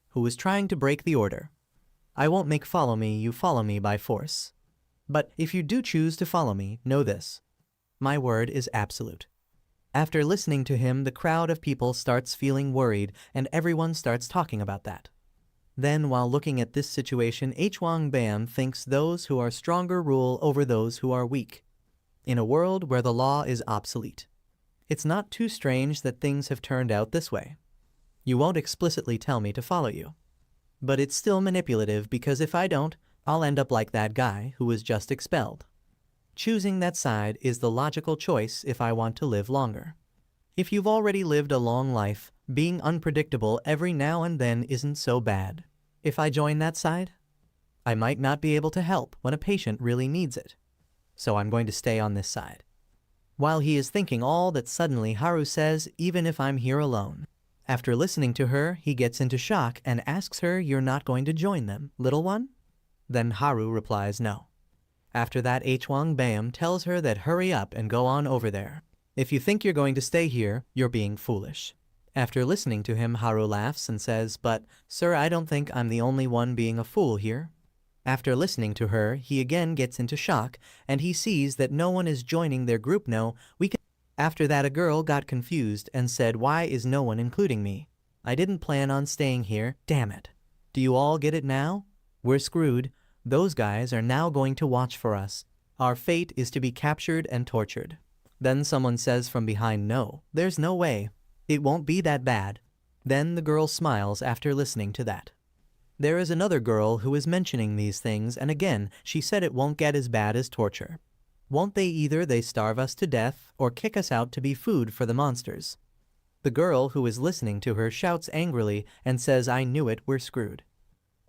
who was trying to break the order. I won't make you follow me by force. But if you do choose to follow me, know this. My word is absolute. After listening to him, the crowd of people starts feeling worried and everyone starts talking about that. Then, while looking at this situation, Hwang Bam thinks those who are stronger rule over those who are weak. In a world where the law is obsolete. It's not too strange that things have turned out this way. You won't explicitly tell me to follow you. But it's still manipulative because if I don't, I'll end up like that guy who was just expelled. Choosing that side is the logical choice if I want to live longer. If you've already lived a long life, being unpredictable every now and then isn't so bad. If I join that side, I might not be able to help when a patient really needs it. So I'm going to stay on this side. While he is thinking all that, suddenly Haru says, "Even if I'm here alone." After listening to her, he gets into shock and asks her, "You're not going to join them, little one?" Then Haru replies, "No." After that, Hwang Bam tells her that hurry up and go on over there. If you think you're going to stay here, you're being foolish. After listening to him, Haru laughs and says, "But, sir, I don't think I'm the only one being a fool here." After listening to her, he again gets into shock, and he sees that no one is joining their group. "No, we can." After that, a girl got confused and said, "Why is no one including me? I didn't plan on staying here, damn it." Do you all get it now? We're screwed. Those guys are now going to watch for us. Our fate is to be captured and tortured. Then someone says from behind, "No, there's no way. It won't be that bad." Then the girl smiles after listening to that. There is another girl who is mentioning these things, and again, she said it won't get as bad as torture. Won't they? Either they starve us to death or kick us out to be food for the monsters. The girl who is listening to her shouts angrily and says, "I knew it, we're screwed."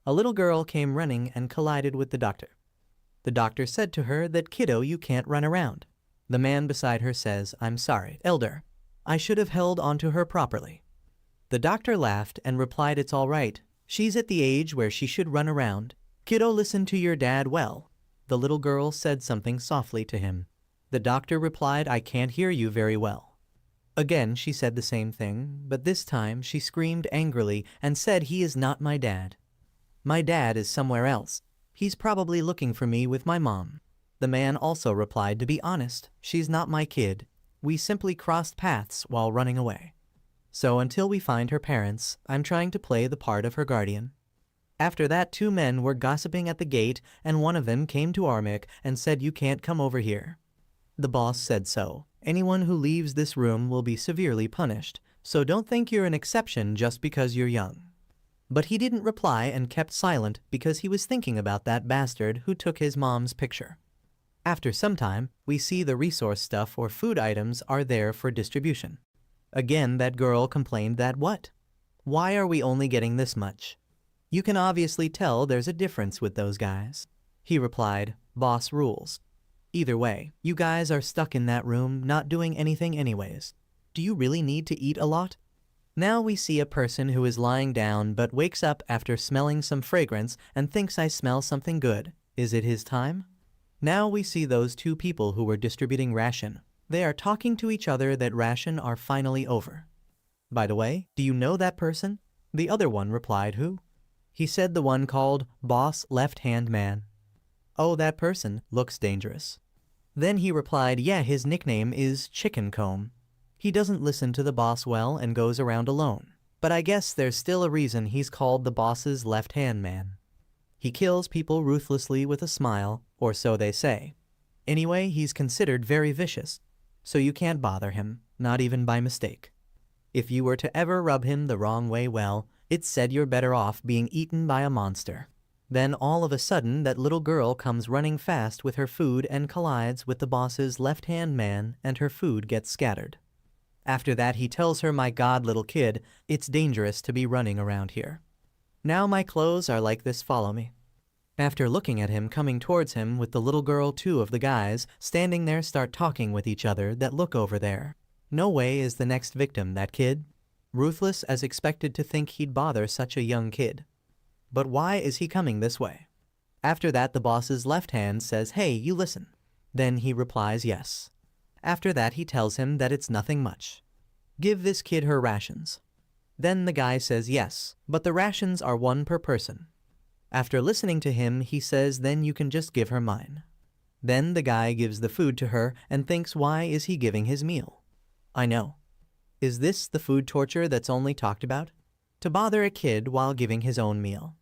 A little girl came running and collided with the doctor. The doctor said to her that, "Kiddo, you can't run around." The man beside her says, "I'm sorry, elder. I should have held onto her properly." The doctor laughed and replied, "It's all right. She's at the age where she should run around. Kiddo, listen to your dad well." The little girl said something softly to him. The doctor replied, "I can't hear you very well." Again she said the same thing, but this time she screamed angrily and said, "He is not my dad. My dad is somewhere else. He's probably looking for me with my mom." The man also replied, "To be honest, she's not my kid. We simply crossed paths while running away. So until we find her parents, I'm trying to play the part of her guardian." After that, two men were gossiping at the gate, and one of them came to Armik and said, "You can't come over here. The boss said so. Anyone who leaves this room will be severely punished. so don't think you're an exception just because you're young." But he didn't reply and kept silent because he was thinking about that bastard who took his mom's picture. After some time, we see the resource stuff or food items are there for distribution. Again, that girl complained that what? Why are we only getting this much? You can obviously tell there's a difference with those guys. He replied, "Boss rules. Either way, you guys are stuck in that room not doing anything anyways. Do you really need to eat a lot?" Now we see a person who is lying down but wakes up after smelling some fragrance and thinks I smell something good. Is it his time? Now we see those two people who were distributing ration. They are talking to each other that ration are finally over. "By the way, do you know that person?" The other one replied, "Who?" He said the one called Boss Left-Hand Man. "Oh, that person looks dangerous." Then he replied, "Yeah, his nickname is Chicken Comb. He doesn't listen to the boss well and goes around alone. But I guess there's still a reason he's called the boss's left-hand man. He kills people ruthlessly with a smile, or so they say. Anyway, he's considered very vicious, so you can't bother him, not even by mistake. If you were to ever rub him the wrong way, well, it's said you're better off being eaten by a monster." Then all of a sudden that little girl comes running fast with her food and collides with the boss's left-hand man and her food gets scattered. After that he tells her, "My God, little kid, it's dangerous to be running around here. Now my clothes are like this, follow me." After looking at him coming towards him with the little girl, two of the guys standing there start talking with each other that look over there. No way is the next victim that kid. Ruthless as expected to think he'd bother such a young kid. But why is he coming this way? After that the boss's left hand says, "Hey, you listen." Then he replies yes. After that he tells him that it's nothing much. "Give this kid her rations." Then the guy says yes, but the rations are 1 per person. After listening to him he says, "Then you can just give her mine." Then the guy gives the food to her and thinks, why is he giving his meal? I know. Is this the food torture that's only talked about? To bother a kid while giving his own meal.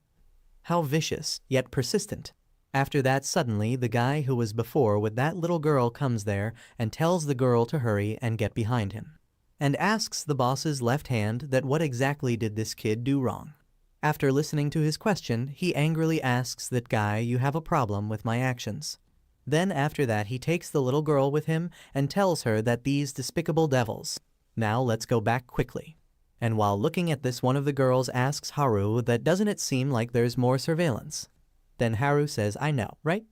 How vicious, yet persistent. After that suddenly the guy who was before with that little girl comes there and tells the girl to hurry and get behind him. And asks the boss's left hand that what exactly did this kid do wrong. After listening to his question, he angrily asks that guy, "You have a problem with my actions." Then after that he takes the little girl with him and tells her that these despicable devils. Now let's go back quickly. And while looking at this, one of the girls asks Haru that doesn't it seem like there's more surveillance? Then Haru says, "I know, right?"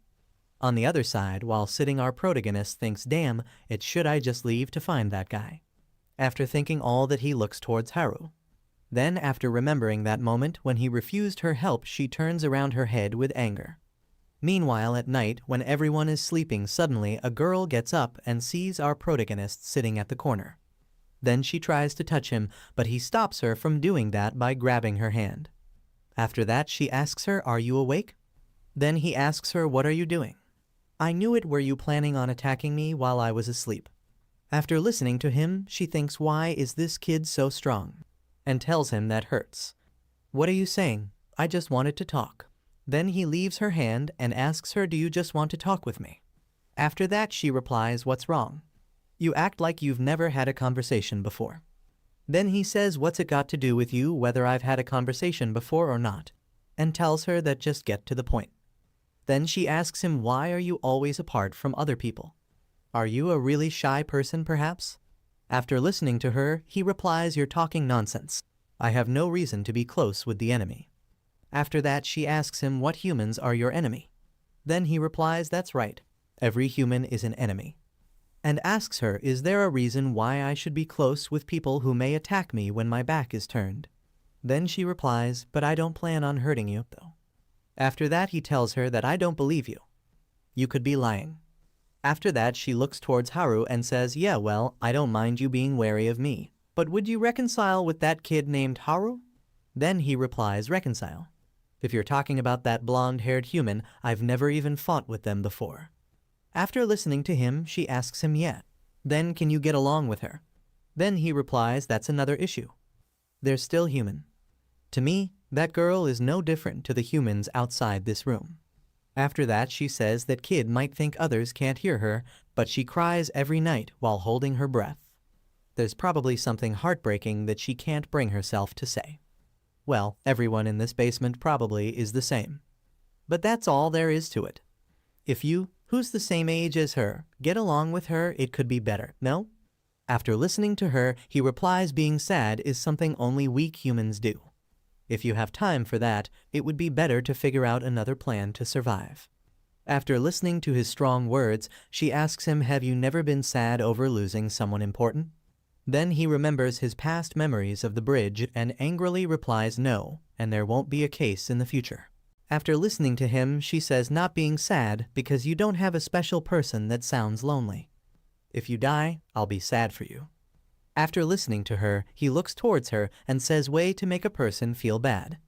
On the other side, while sitting, our protagonist thinks, "Damn, it should I just leave to find that guy?" After thinking all that he looks towards Haru. Then after remembering that moment when he refused her help, she turns around her head with anger. Meanwhile at night, when everyone is sleeping, suddenly a girl gets up and sees our protagonist sitting at the corner. Then she tries to touch him, but he stops her from doing that by grabbing her hand. After that she asks her, "Are you awake?" Then he asks her, "What are you doing?" "I knew it. Were you planning on attacking me while I was asleep?" After listening to him, she thinks, why is this kid so strong? And tells him that hurts. "What are you saying? I just wanted to talk." Then he leaves her hand and asks her, "Do you just want to talk with me?" After that she replies, "What's wrong? You act like you've never had a conversation before." Then he says, "What's it got to do with you whether I've had a conversation before or not?" And tells her that just get to the point. Then she asks him, "Why are you always apart from other people? Are you a really shy person perhaps?" After listening to her, he replies, "You're talking nonsense. I have no reason to be close with the enemy." After that she asks him, "What humans are your enemy?" Then he replies, "That's right. Every human is an enemy." And asks her, "Is there a reason why I should be close with people who may attack me when my back is turned?" Then she replies, "But I don't plan on hurting you, though." After that he tells her that, "I don't believe you. You could be lying." After that she looks towards Haru and says, "Yeah, well, I don't mind you being wary of me, but would you reconcile with that kid named Haru?" Then he replies, "Reconcile? If you're talking about that blonde-haired human, I've never even fought with them before." After listening to him, she asks him, "Yeah. Then can you get along with her?" Then he replies, "That's another issue. They're still human. To me, that girl is no different to the humans outside this room." After that she says that kid might think others can't hear her, but she cries every night while holding her breath. There's probably something heartbreaking that she can't bring herself to say. Well, everyone in this basement probably is the same. But that's all there is to it. If you, who's the same age as her, get along with her, it could be better, no? After listening to her, he replies being sad is something only weak humans do. If you have time for that, it would be better to figure out another plan to survive. After listening to his strong words, she asks him, have you never been sad over losing someone important? Then he remembers his past memories of the bridge and angrily replies no, and there won't be a case in the future. After listening to him, she says not being sad because you don't have a special person that sounds lonely. If you die, I'll be sad for you. After listening to her, he looks towards her and says way to make a person feel bad.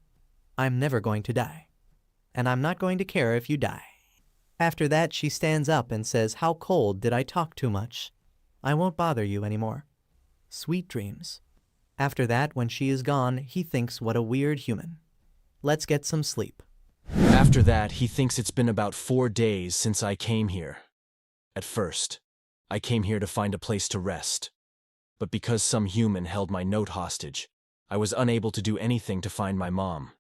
I'm never going to die. And I'm not going to care if you die. After that, she stands up and says, how cold did I talk too much? I won't bother you anymore. Sweet dreams. After that, when she is gone, he thinks what a weird human. Let's get some sleep. After that, he thinks it's been about 4 days since I came here. At first, I came here to find a place to rest. But because some human held my note hostage, I was unable to do anything to find my mom.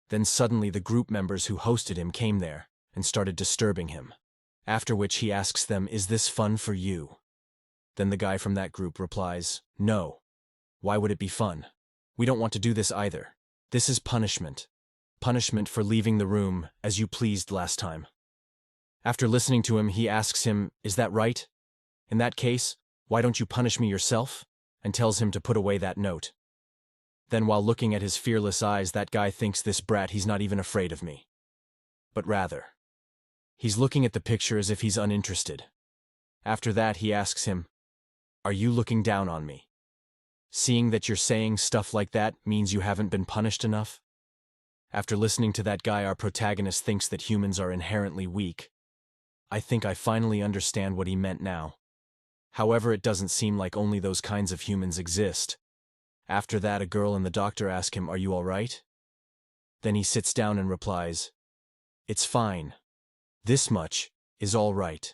Then suddenly the group members who hosted him came there and started disturbing him. After which he asks them, is this fun for you? Then the guy from that group replies, no. Why would it be fun? We don't want to do this either. This is punishment. Punishment for leaving the room as you pleased last time. After listening to him, he asks him, is that right? In that case, why don't you punish me yourself? And tells him to put away that note. Then while looking at his fearless eyes, that guy thinks this brat he's not even afraid of me. But rather, he's looking at the picture as if he's uninterested. After that, he asks him, are you looking down on me? Seeing that you're saying stuff like that means you haven't been punished enough? After listening to that guy, our protagonist thinks that humans are inherently weak. I think I finally understand what he meant now. However, it doesn't seem like only those kinds of humans exist. After that, a girl and the doctor ask him, are you all right? Then he sits down and replies, it's fine. This much is all right.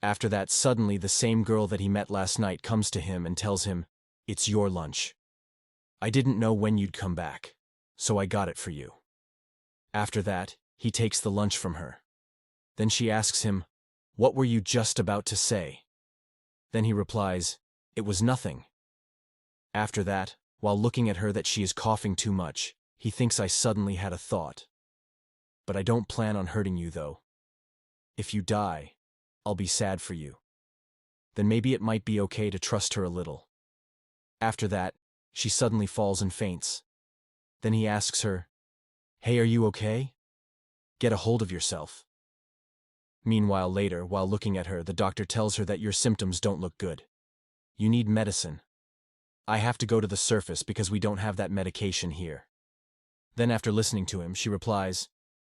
After that, suddenly the same girl that he met last night comes to him and tells him, it's your lunch. I didn't know when you'd come back, so I got it for you. After that, he takes the lunch from her. Then she asks him, what were you just about to say? Then he replies, it was nothing. After that, while looking at her that she is coughing too much, he thinks I suddenly had a thought. But I don't plan on hurting you though. If you die, I'll be sad for you. Then maybe it might be okay to trust her a little. After that, she suddenly falls and faints. Then he asks her, hey, are you okay? Get a hold of yourself. Meanwhile, later, while looking at her, the doctor tells her that your symptoms don't look good. You need medicine. I have to go to the surface because we don't have that medication here. Then after listening to him, she replies,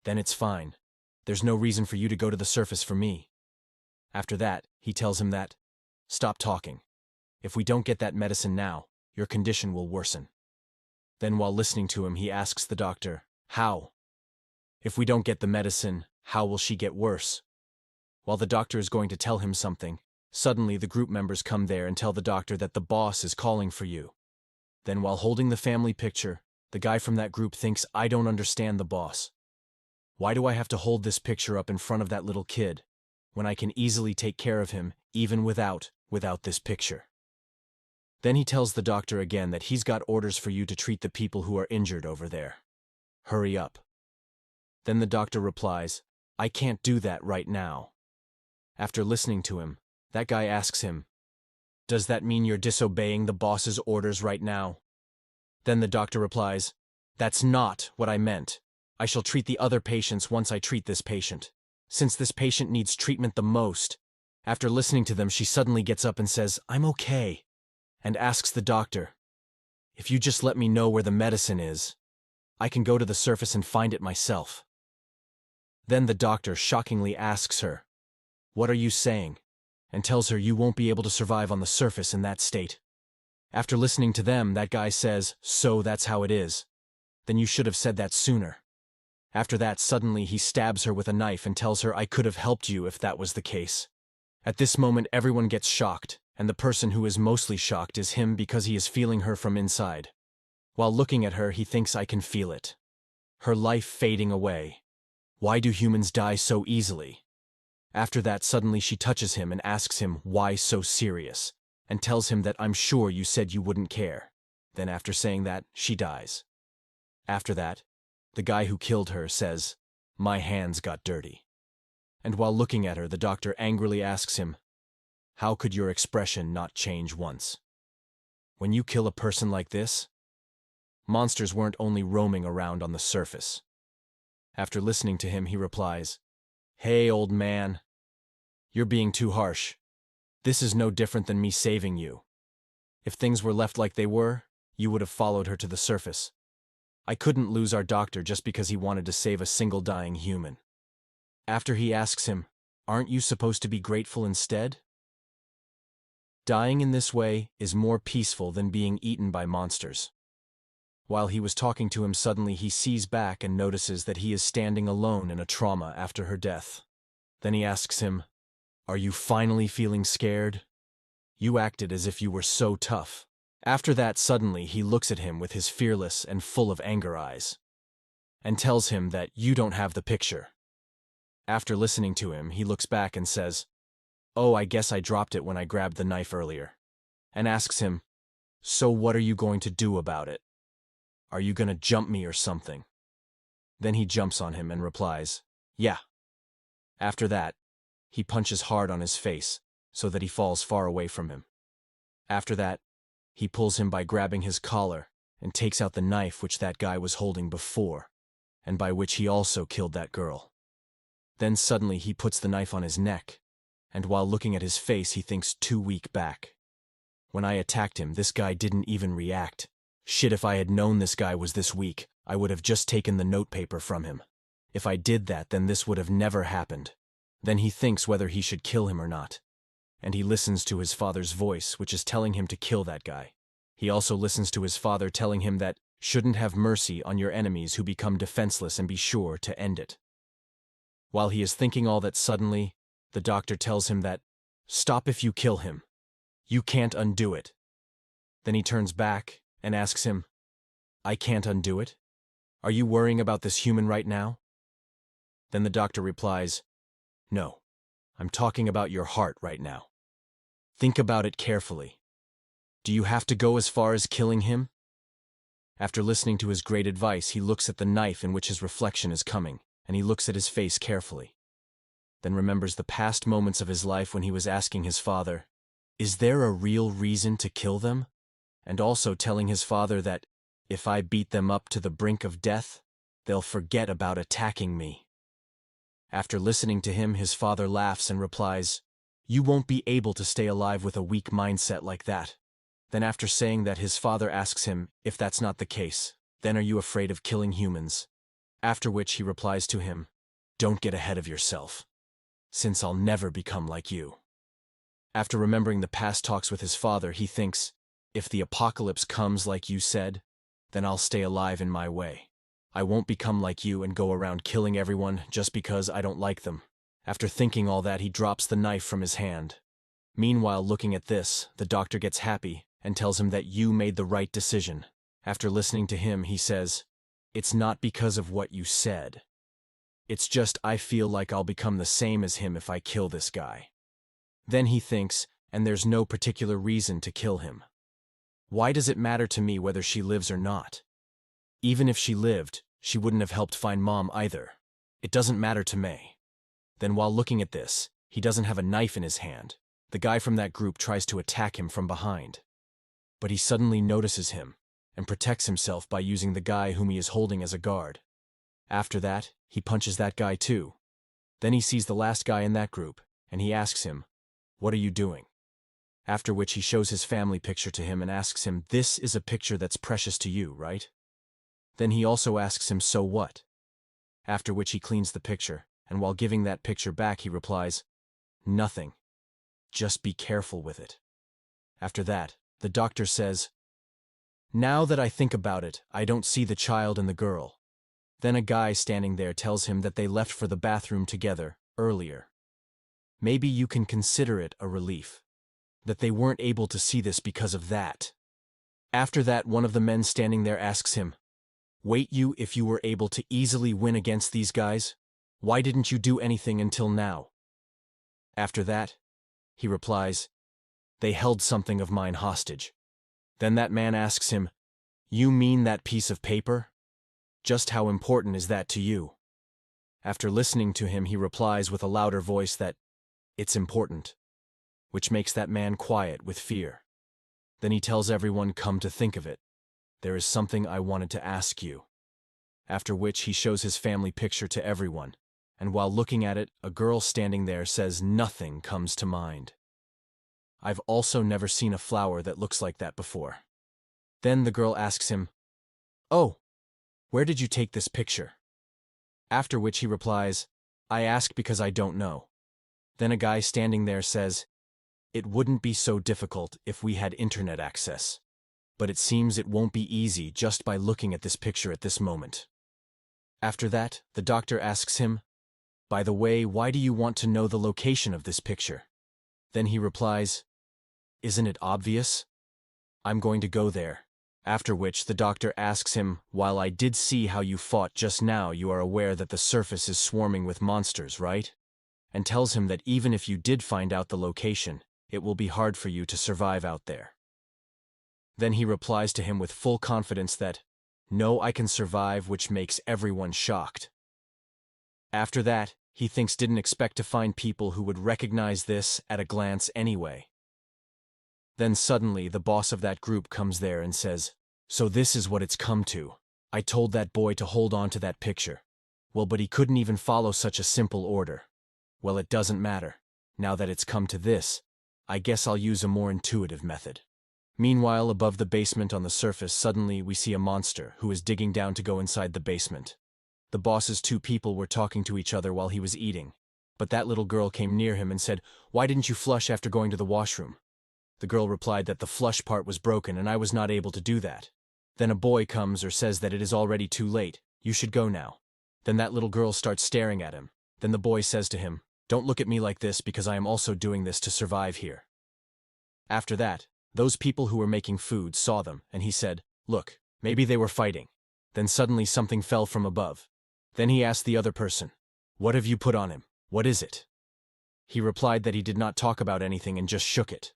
then it's fine. There's no reason for you to go to the surface for me. After that, he tells him that, stop talking. If we don't get that medicine now, your condition will worsen. Then while listening to him, he asks the doctor, how? If we don't get the medicine, how will she get worse? While the doctor is going to tell him something, suddenly the group members come there and tell the doctor that the boss is calling for you. Then while holding the family picture, the guy from that group thinks I don't understand the boss. Why do I have to hold this picture up in front of that little kid, when I can easily take care of him even without this picture? Then he tells the doctor again that he's got orders for you to treat the people who are injured over there. Hurry up. Then the doctor replies, I can't do that right now. After listening to him, that guy asks him, does that mean you're disobeying the boss's orders right now? Then the doctor replies, that's not what I meant. I shall treat the other patients once I treat this patient. Since this patient needs treatment the most. After listening to them, she suddenly gets up and says, I'm okay, and asks the doctor, if you just let me know where the medicine is, I can go to the surface and find it myself. Then the doctor shockingly asks her, what are you saying? And tells her you won't be able to survive on the surface in that state. After listening to them, that guy says, so that's how it is. Then you should have said that sooner. After that, suddenly he stabs her with a knife and tells her I could have helped you if that was the case. At this moment, everyone gets shocked, and the person who is mostly shocked is him because he is feeling her from inside. While looking at her, he thinks I can feel it. Her life fading away. Why do humans die so easily? After that, suddenly she touches him and asks him why so serious, and tells him that I'm sure you said you wouldn't care. Then after saying that, she dies. After that, the guy who killed her says, "My hands got dirty." And while looking at her, the doctor angrily asks him, "How could your expression not change once? When you kill a person like this?" Monsters weren't only roaming around on the surface. After listening to him, he replies, "Hey, old man, you're being too harsh. This is no different than me saving you. If things were left like they were, you would have followed her to the surface. I couldn't lose our doctor just because he wanted to save a single dying human." After he asks him, "Aren't you supposed to be grateful instead?" Dying in this way is more peaceful than being eaten by monsters. While he was talking to him, suddenly he sees back and notices that he is standing alone in a trauma after her death. Then he asks him, "Are you finally feeling scared? You acted as if you were so tough." After that, suddenly he looks at him with his fearless and full of anger eyes, and tells him that you don't have the picture. After listening to him, he looks back and says, "Oh, I guess I dropped it when I grabbed the knife earlier," and asks him, "So what are you going to do about it? Are you gonna jump me or something?" Then he jumps on him and replies, "Yeah." After that, he punches hard on his face so that he falls far away from him. After that, he pulls him by grabbing his collar and takes out the knife which that guy was holding before, and by which he also killed that girl. Then suddenly he puts the knife on his neck, and while looking at his face, he thinks too weak back. When I attacked him, this guy didn't even react. Shit, if I had known this guy was this weak, I would have just taken the notepaper from him. If I did that, then this would have never happened. Then he thinks whether he should kill him or not. And he listens to his father's voice, which is telling him to kill that guy. He also listens to his father telling him that shouldn't have mercy on your enemies who become defenseless and be sure to end it. While he is thinking all that, suddenly, the doctor tells him that, "Stop if you kill him. You can't undo it." Then he turns back and asks him, "I can't undo it? Are you worrying about this human right now?" Then the doctor replies, "No, I'm talking about your heart right now. Think about it carefully. Do you have to go as far as killing him?" After listening to his great advice, he looks at the knife in which his reflection is coming, and he looks at his face carefully. Then remembers the past moments of his life when he was asking his father, "Is there a real reason to kill them?" And also telling his father that, if I beat them up to the brink of death, they'll forget about attacking me. After listening to him, his father laughs and replies, "You won't be able to stay alive with a weak mindset like that." Then after saying that, his father asks him, if that's not the case, then are you afraid of killing humans? After which he replies to him, "Don't get ahead of yourself, since I'll never become like you." After remembering the past talks with his father, he thinks, if the apocalypse comes like you said, then I'll stay alive in my way. I won't become like you and go around killing everyone just because I don't like them. After thinking all that, he drops the knife from his hand. Meanwhile, looking at this, the doctor gets happy and tells him that you made the right decision. After listening to him, he says, "It's not because of what you said. It's just I feel like I'll become the same as him if I kill this guy." Then he thinks, and there's no particular reason to kill him. Why does it matter to me whether she lives or not? Even if she lived, she wouldn't have helped find Mom either. It doesn't matter to me. Then while looking at this, he doesn't have a knife in his hand. The guy from that group tries to attack him from behind. But he suddenly notices him and protects himself by using the guy whom he is holding as a guard. After that, he punches that guy too. Then he sees the last guy in that group, and he asks him, "What are you doing?" After which he shows his family picture to him and asks him, "This is a picture that's precious to you, right?" Then he also asks him, "So what?" After which he cleans the picture, and while giving that picture back, he replies, "Nothing. Just be careful with it." After that, the doctor says, "Now that I think about it, I don't see the child and the girl." Then a guy standing there tells him that they left for the bathroom together earlier. Maybe you can consider it a relief. that they weren't able to see this because of that. After that, one of the men standing there asks him, "Wait, you, if you were able to easily win against these guys, why didn't you do anything until now?" After that, he replies, "They held something of mine hostage." Then that man asks him, "You mean that piece of paper? Just how important is that to you?" After listening to him, he replies with a louder voice that it's important, which makes that man quiet with fear. Then he tells everyone, "Come to think of it, there is something I wanted to ask you." After which he shows his family picture to everyone, and while looking at it, a girl standing there says nothing comes to mind. I've also never seen a flower that looks like that before. Then the girl asks him, "Oh, where did you take this picture?" After which he replies, "I ask because I don't know." Then a guy standing there says, "It wouldn't be so difficult if we had internet access. But it seems it won't be easy just by looking at this picture at this moment." After that, the doctor asks him, "By the way, why do you want to know the location of this picture?" Then he replies, "Isn't it obvious? I'm going to go there." After which the doctor asks him, "While I did see how you fought just now, you are aware that the surface is swarming with monsters, right?" And tells him that even if you did find out the location, it will be hard for you to survive out there. Then he replies to him with full confidence that, "No, I can survive," which makes everyone shocked. After that, he didn't expect to find people who would recognize this at a glance anyway. Then suddenly the boss of that group comes there and says, "So this is what it's come to. I told that boy to hold on to that picture. Well, but he couldn't even follow such a simple order. Well, it doesn't matter. Now that it's come to this, I guess I'll use a more intuitive method." Meanwhile, above the basement on the surface, suddenly we see a monster who is digging down to go inside the basement. The boss's two people were talking to each other while he was eating, but that little girl came near him and said, "Why didn't you flush after going to the washroom?" The girl replied that the flush part was broken and I was not able to do that. Then a boy comes or says that it is already too late, you should go now. Then that little girl starts staring at him. Then the boy says to him, "Don't look at me like this because I am also doing this to survive here." After that, those people who were making food saw them, and he said, "Look, maybe they were fighting." Then suddenly something fell from above. Then he asked the other person, "What have you put on him? What is it?" He replied that he did not talk about anything and just shook it.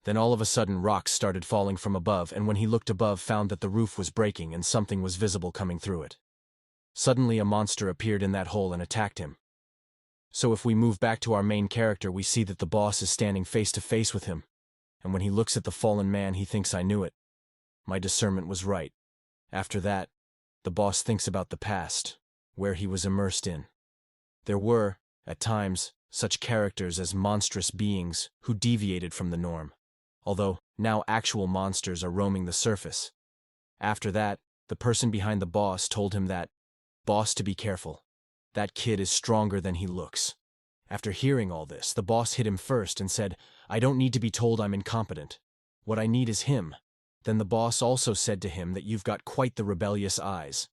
Then all of a sudden rocks started falling from above, and when he looked above found that the roof was breaking and something was visible coming through it. Suddenly a monster appeared in that hole and attacked him. So if we move back to our main character, we see that the boss is standing face to face with him. And when he looks at the fallen man, he thinks, "I knew it. My discernment was right." After that, the boss thinks about the past, where he was immersed in. There were, at times, such characters as monstrous beings who deviated from the norm, although now actual monsters are roaming the surface. After that, the person behind the boss told him that, "Boss, to be careful. That kid is stronger than he looks." After hearing all this, the boss hit him first and said, "I don't need to be told I'm incompetent. What I need is him." Then the boss also said to him that you've got quite the rebellious eyes.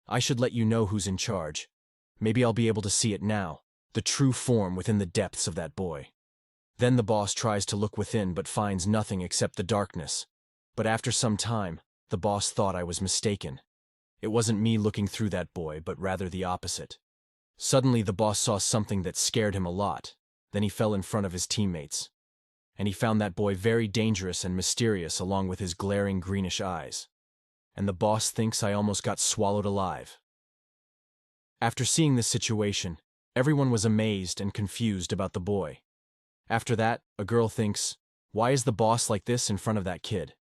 I should let you know who's in charge. Maybe I'll be able to see it now, the true form within the depths of that boy. Then the boss tries to look within but finds nothing except the darkness. But after some time, the boss thought I was mistaken. It wasn't me looking through that boy, but rather the opposite. Suddenly the boss saw something that scared him a lot. Then he fell in front of his teammates. And he found that boy very dangerous and mysterious along with his glaring greenish eyes. And the boss thinks I almost got swallowed alive. After seeing this situation, everyone was amazed and confused about the boy. After that, a girl thinks, "Why is the boss like this in front of that kid?"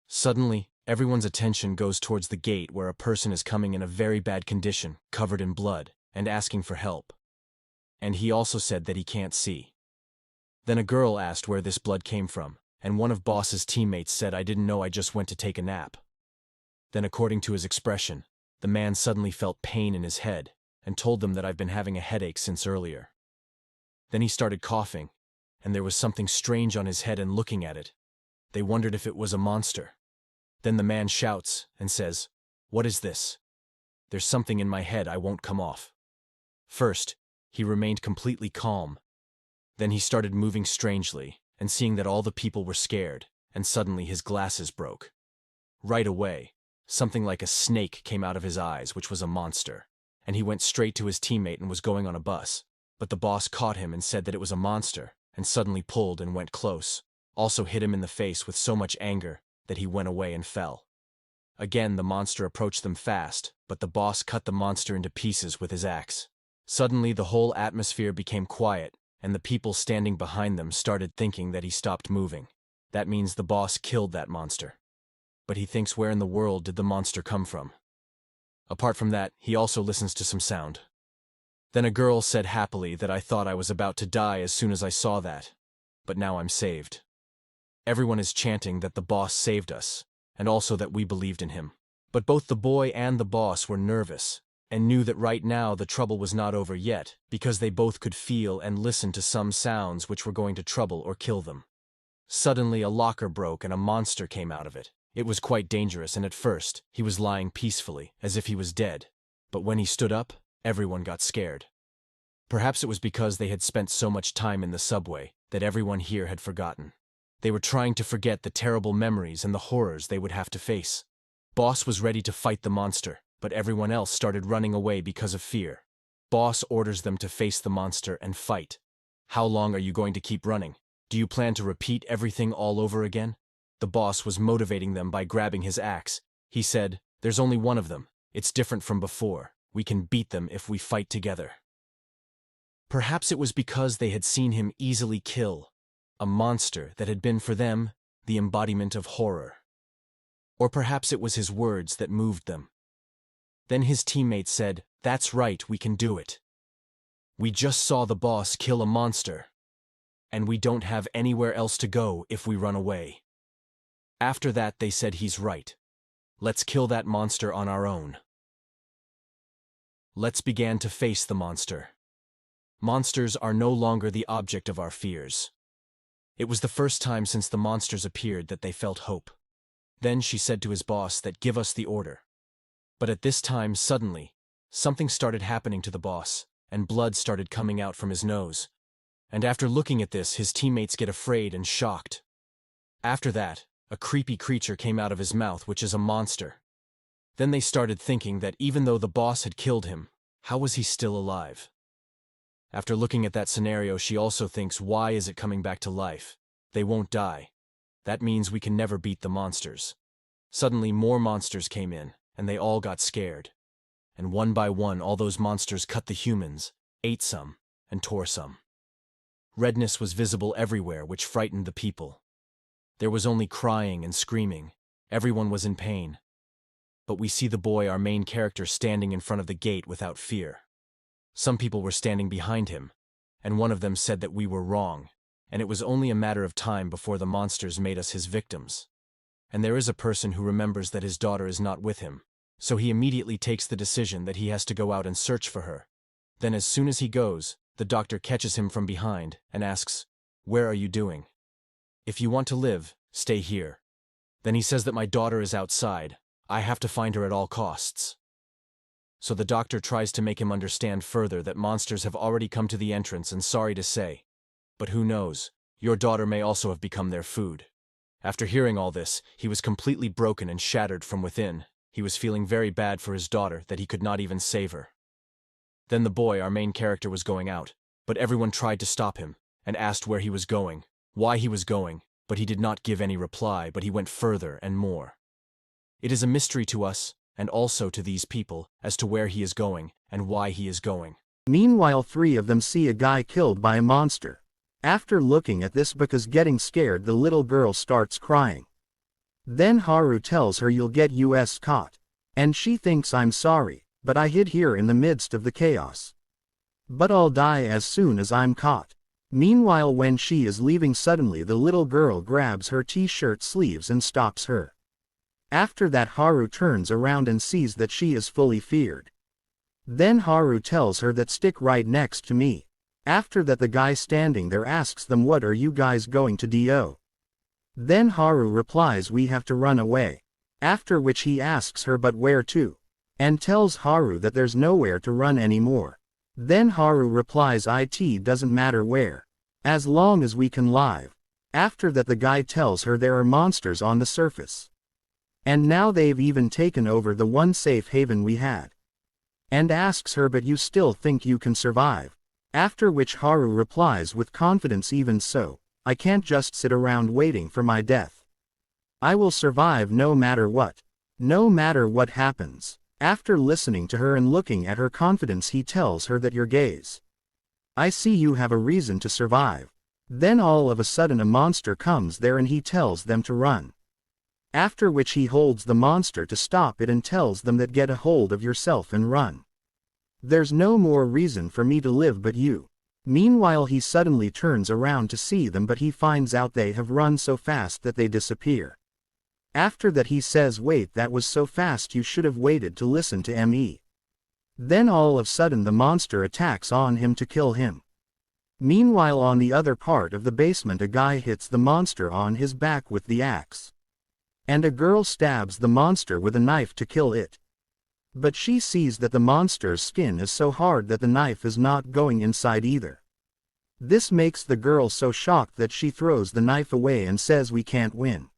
Suddenly, everyone's attention goes towards the gate where a person is coming in a very bad condition, covered in blood, and asking for help. And he also said that he can't see. Then a girl asked where this blood came from, and one of boss's teammates said, "I didn't know, I just went to take a nap." Then according to his expression, the man suddenly felt pain in his head, and told them that I've been having a headache since earlier. Then he started coughing, and there was something strange on his head, and looking at it, they wondered if it was a monster. Then the man shouts and says, "What is this? There's something in my head, I won't come off." First, he remained completely calm. Then he started moving strangely, and seeing that all the people were scared, and suddenly his glasses broke. Right away, something like a snake came out of his eyes, which was a monster, and he went straight to his teammate and was going on a bus. But the boss caught him and said that it was a monster, and suddenly pulled and went close, also hit him in the face with so much anger that he went away and fell. Again the monster approached them fast, but the boss cut the monster into pieces with his axe. Suddenly the whole atmosphere became quiet, and the people standing behind them started thinking that he stopped moving. That means the boss killed that monster. But he thinks, where in the world did the monster come from? Apart from that, he also listens to some sound. Then a girl said happily that I thought I was about to die as soon as I saw that, but now I'm saved. Everyone is chanting that the boss saved us, and also that we believed in him. But both the boy and the boss were nervous, and knew that right now the trouble was not over yet, because they both could feel and listen to some sounds which were going to trouble or kill them. Suddenly a locker broke and a monster came out of it. It was quite dangerous, and at first he was lying peacefully, as if he was dead. But when he stood up, everyone got scared. Perhaps it was because they had spent so much time in the subway that everyone here had forgotten. They were trying to forget the terrible memories and the horrors they would have to face. Boss was ready to fight the monster, but everyone else started running away because of fear. Boss orders them to face the monster and fight. How long are you going to keep running? Do you plan to repeat everything all over again? The boss was motivating them by grabbing his axe. He said, "There's only one of them. It's different from before. We can beat them if we fight together." Perhaps it was because they had seen him easily kill a monster that had been for them the embodiment of horror. Or perhaps it was his words that moved them. Then his teammate said, "That's right, we can do it. We just saw the boss kill a monster, and we don't have anywhere else to go if we run away." After that they said, "He's right. Let's kill that monster on our own." Let's begin to face the monster. Monsters are no longer the object of our fears. It was the first time since the monsters appeared that they felt hope. Then she said to his boss that, "Give us the order." But at this time, suddenly, something started happening to the boss, and blood started coming out from his nose. And after looking at this, his teammates get afraid and shocked. After that, a creepy creature came out of his mouth, which is a monster. Then they started thinking that even though the boss had killed him, how was he still alive? After looking at that scenario, she also thinks, why is it coming back to life? They won't die. That means we can never beat the monsters. Suddenly more monsters came in, and they all got scared. And one by one all those monsters cut the humans, ate some, and tore some. Redness was visible everywhere, which frightened the people. There was only crying and screaming. Everyone was in pain. But we see the boy, our main character, standing in front of the gate without fear. Some people were standing behind him, and one of them said that we were wrong, and it was only a matter of time before the monsters made us his victims. And there is a person who remembers that his daughter is not with him, so he immediately takes the decision that he has to go out and search for her. Then as soon as he goes, the doctor catches him from behind and asks, "Where are you doing? If you want to live, stay here." Then he says that my daughter is outside. I have to find her at all costs. So the doctor tries to make him understand further that monsters have already come to the entrance, and sorry to say, but who knows, your daughter may also have become their food. After hearing all this, he was completely broken and shattered from within. He was feeling very bad for his daughter that he could not even save her. Then the boy, our main character, was going out, but everyone tried to stop him and asked where he was going, why he was going, but he did not give any reply, but he went further and more. It is a mystery to us, and also to these people, as to where he is going and why he is going. Meanwhile, three of them see a guy killed by a monster. After looking at this, because getting scared, the little girl starts crying. Then Haru tells her, "You'll get us caught." And she thinks, "I'm sorry, but I hid here in the midst of the chaos. But I'll die as soon as I'm caught." Meanwhile, when she is leaving, suddenly the little girl grabs her t-shirt sleeves and stops her. After that, Haru turns around and sees that she is fully feared. Then Haru tells her that, "Stick right next to me." After that, the guy standing there asks them, "What are you guys going to do?" Then Haru replies, "We have to run away." After which he asks her, "But where to?" and tells Haru that there's nowhere to run anymore. Then Haru replies, "It doesn't matter where, as long as we can live." After that the guy tells her there are monsters on the surface. And now they've even taken over the one safe haven we had. And asks her, but you still think you can survive? After which Haru replies with confidence, even so, I can't just sit around waiting for my death. I will survive no matter what. No matter what happens. After listening to her and looking at her confidence, he tells her that your gaze. I see you have a reason to survive. Then all of a sudden a monster comes there and he tells them to run. After which he holds the monster to stop it and tells them that get a hold of yourself and run. There's no more reason for me to live but you. Meanwhile he suddenly turns around to see them, but he finds out they have run so fast that they disappear. After that he says, wait, that was so fast, you should have waited to listen to me. Then all of a sudden the monster attacks on him to kill him. Meanwhile on the other part of the basement a guy hits the monster on his back with the axe. And a girl stabs the monster with a knife to kill it. But she sees that the monster's skin is so hard that the knife is not going inside either. This makes the girl so shocked that she throws the knife away and says, we can't win.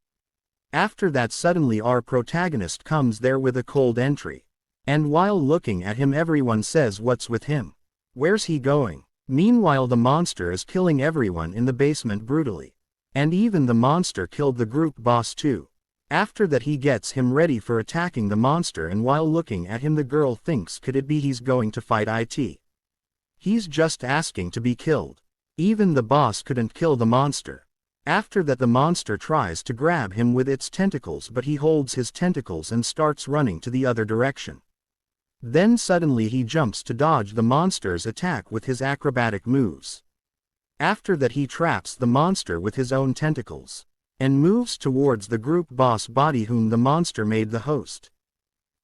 After that suddenly our protagonist comes there with a cold entry. And while looking at him everyone says, what's with him? Where's he going? Meanwhile the monster is killing everyone in the basement brutally. And even the monster killed the group boss too. After that he gets him ready for attacking the monster, and while looking at him the girl thinks, could it be he's going to fight it? He's just asking to be killed. Even the boss couldn't kill the monster. After that the monster tries to grab him with its tentacles, but he holds his tentacles and starts running to the other direction. Then suddenly he jumps to dodge the monster's attack with his acrobatic moves. After that he traps the monster with his own tentacles. And moves towards the group boss body whom the monster made the host.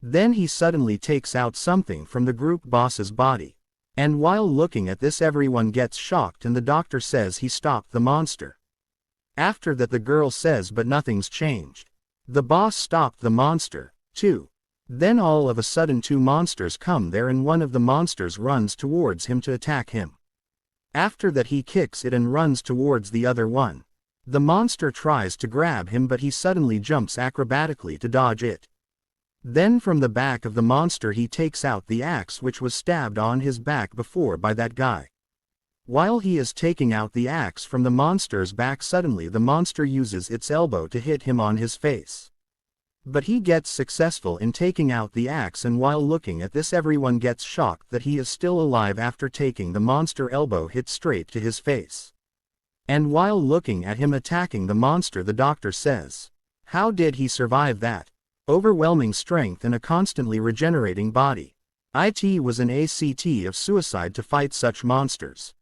Then he suddenly takes out something from the group boss's body. And while looking at this everyone gets shocked and the doctor says he stopped the monster. After that the girl says, but nothing's changed. The boss stopped the monster, too. Then all of a sudden two monsters come there and one of the monsters runs towards him to attack him. After that he kicks it and runs towards the other one. The monster tries to grab him but he suddenly jumps acrobatically to dodge it. Then from the back of the monster he takes out the axe which was stabbed on his back before by that guy. While he is taking out the axe from the monster's back, suddenly the monster uses its elbow to hit him on his face. But he gets successful in taking out the axe, and while looking at this everyone gets shocked that he is still alive after taking the monster elbow hit straight to his face. And while looking at him attacking the monster the doctor says, how did he survive that? Overwhelming strength and a constantly regenerating body. It was an act of suicide to fight such monsters.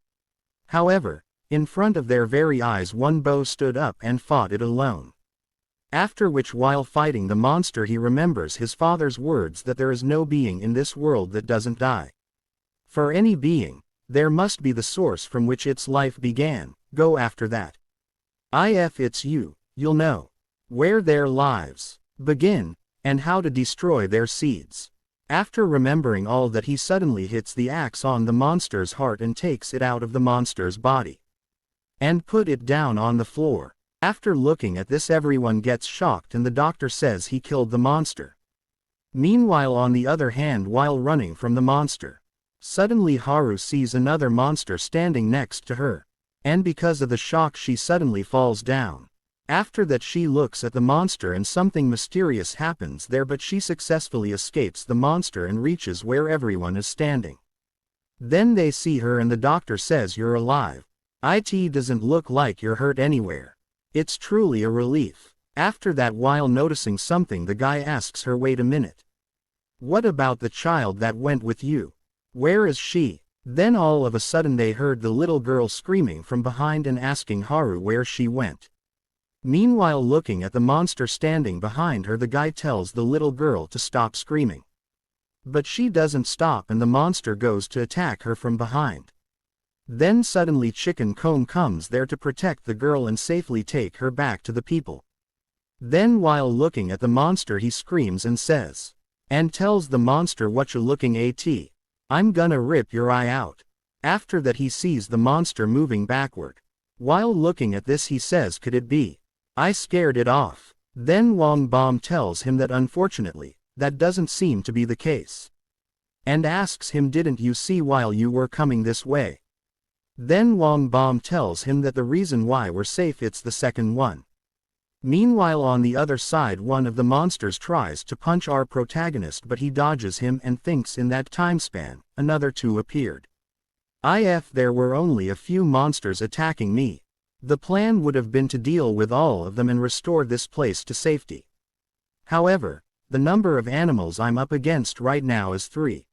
However, in front of their very eyes one bow stood up and fought it alone. After which while fighting the monster he remembers his father's words that there is no being in this world that doesn't die. For any being, there must be the source from which its life began. Go after that. If it's you, you'll know where their lives begin, and how to destroy their seeds. After remembering all that he suddenly hits the axe on the monster's heart and takes it out of the monster's body. And put it down on the floor. After looking at this everyone gets shocked and the doctor says he killed the monster. Meanwhile on the other hand while running from the monster, suddenly Haru sees another monster standing next to her. And because of the shock she suddenly falls down. After that she looks at the monster and something mysterious happens there, but she successfully escapes the monster and reaches where everyone is standing. Then they see her and the doctor says, you're alive. It doesn't look like you're hurt anywhere. It's truly a relief. After that while noticing something the guy asks her, wait a minute. What about the child that went with you? Where is she? Then all of a sudden they heard the little girl screaming from behind and asking Haru where she went. Meanwhile looking at the monster standing behind her the guy tells the little girl to stop screaming. But she doesn't stop and the monster goes to attack her from behind. Then suddenly Chicken Comb comes there to protect the girl and safely take her back to the people. Then while looking at the monster he screams and says, and tells the monster, what you looking at? I'm gonna rip your eye out. After that he sees the monster moving backward. While looking at this he says, could it be? I scared it off. Then Wang Bom tells him that unfortunately, that doesn't seem to be the case. And asks him, didn't you see while you were coming this way? Then Wang Bom tells him that the reason why we're safe, it's the second one. Meanwhile on the other side one of the monsters tries to punch our protagonist, but he dodges him and thinks in that time span, another two appeared. If there were only a few monsters attacking me, the plan would have been to deal with all of them and restore this place to safety. However, the number of animals I'm up against right now is 3.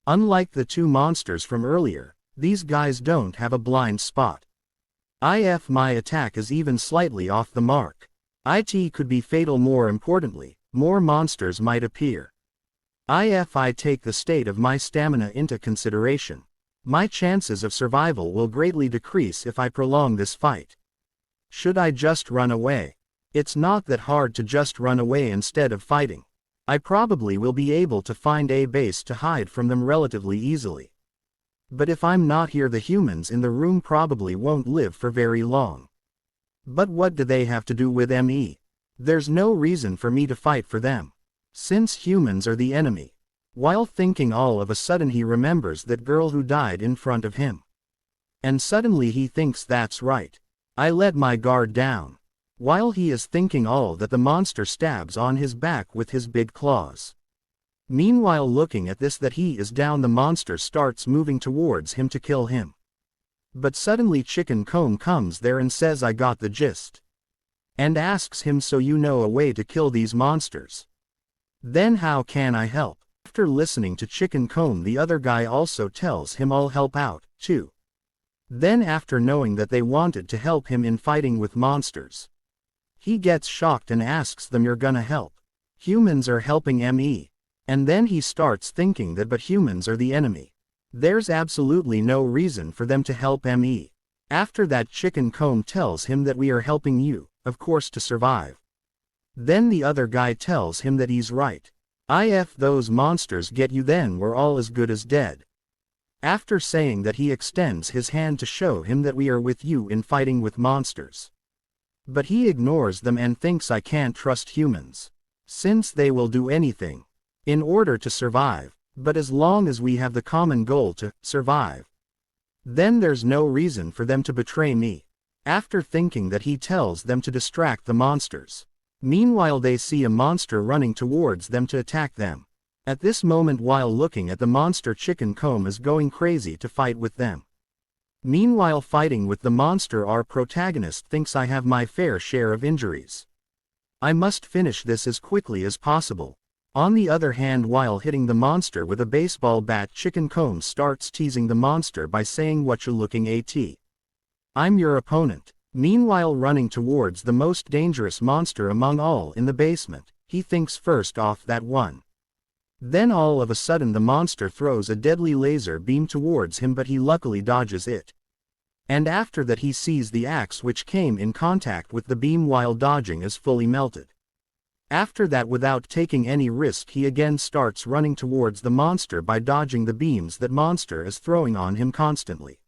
Unlike the 2 monsters from earlier, these guys don't have a blind spot. If my attack is even slightly off the mark, it could be fatal. More importantly, more monsters might appear. If I take the state of my stamina into consideration, my chances of survival will greatly decrease if I prolong this fight. Should I just run away? It's not that hard to just run away instead of fighting. I probably will be able to find a base to hide from them relatively easily. But if I'm not here, the humans in the room probably won't live for very long. But what do they have to do with me? There's no reason for me to fight for them, since humans are the enemy. While thinking, all of a sudden he remembers that girl who died in front of him. And suddenly he thinks, that's right. I let my guard down. While he is thinking all that, the monster stabs on his back with his big claws. Meanwhile looking at this that he is down, the monster starts moving towards him to kill him. But suddenly Chicken Comb comes there and says, I got the gist. And asks him, so you know a way to kill these monsters? Then how can I help? After listening to Chicken Comb, the other guy also tells him, I'll help out, too. Then after knowing that they wanted to help him in fighting with monsters, he gets shocked and asks them, you're gonna help? Humans are helping me. And then he starts thinking that but humans are the enemy. There's absolutely no reason for them to help me. After that Chicken Comb tells him that we are helping you, of course, to survive. Then the other guy tells him that he's right. If those monsters get you, then we're all as good as dead. After saying that, he extends his hand to show him that we are with you in fighting with monsters. But he ignores them and thinks, I can't trust humans, since they will do anything in order to survive. But as long as we have the common goal to survive, then there's no reason for them to betray me. After thinking that, he tells them to distract the monsters. Meanwhile they see a monster running towards them to attack them. At this moment, while looking at the monster, Chicken Comb is going crazy to fight with them. Meanwhile fighting with the monster, our protagonist thinks, I have my fair share of injuries. I must finish this as quickly as possible. On the other hand, while hitting the monster with a baseball bat, Chicken Comb starts teasing the monster by saying, what you looking at? I'm your opponent. Meanwhile running towards the most dangerous monster among all in the basement, he thinks first off that one. Then all of a sudden the monster throws a deadly laser beam towards him, but he luckily dodges it. And after that he sees the axe which came in contact with the beam while dodging is fully melted. After that, without taking any risk, he again starts running towards the monster by dodging the beams that monster is throwing on him constantly.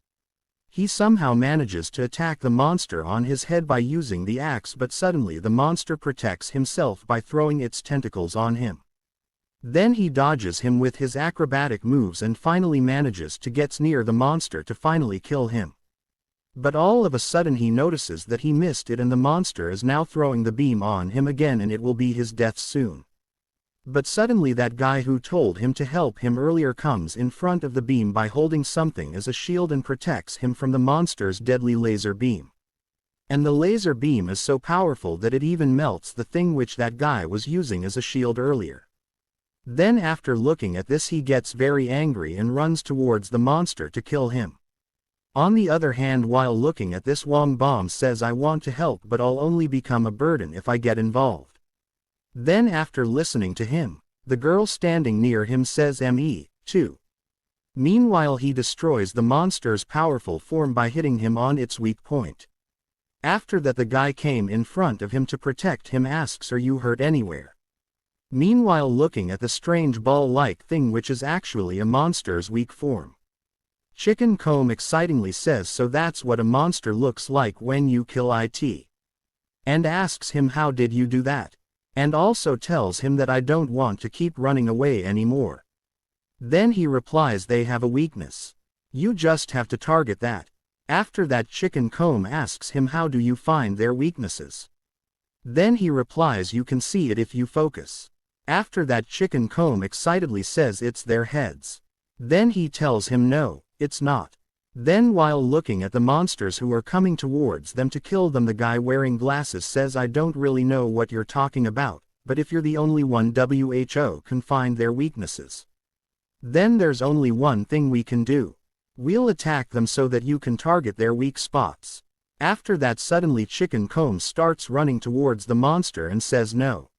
He somehow manages to attack the monster on his head by using the axe, but suddenly the monster protects himself by throwing its tentacles on him. Then he dodges him with his acrobatic moves and finally manages to get near the monster to finally kill him. But all of a sudden he notices that he missed it and the monster is now throwing the beam on him again, and it will be his death soon. But suddenly that guy who told him to help him earlier comes in front of the beam by holding something as a shield and protects him from the monster's deadly laser beam. And the laser beam is so powerful that it even melts the thing which that guy was using as a shield earlier. Then after looking at this, he gets very angry and runs towards the monster to kill him. On the other hand, while looking at this, Wang Bom says, I want to help, but I'll only become a burden if I get involved. Then after listening to him, the girl standing near him says, me, too. Meanwhile he destroys the monster's powerful form by hitting him on its weak point. After that the guy came in front of him to protect him asks, are you hurt anywhere? Meanwhile looking at the strange ball-like thing which is actually a monster's weak form, Chicken Comb excitingly says so that's what a monster looks like when you kill it. And asks him how did you do that? And also tells him that I don't want to keep running away anymore. Then he replies they have a weakness. You just have to target that. After that Chicken Comb asks him how do you find their weaknesses? Then he replies you can see it if you focus. After that Chicken Comb excitedly says it's their heads. Then he tells him no, it's not. Then while looking at the monsters who are coming towards them to kill them, the guy wearing glasses says I don't really know what you're talking about, but if you're the only one who can find their weaknesses, then there's only one thing we can do. We'll attack them so that you can target their weak spots. After that suddenly Chicken Comb starts running towards the monster and says no.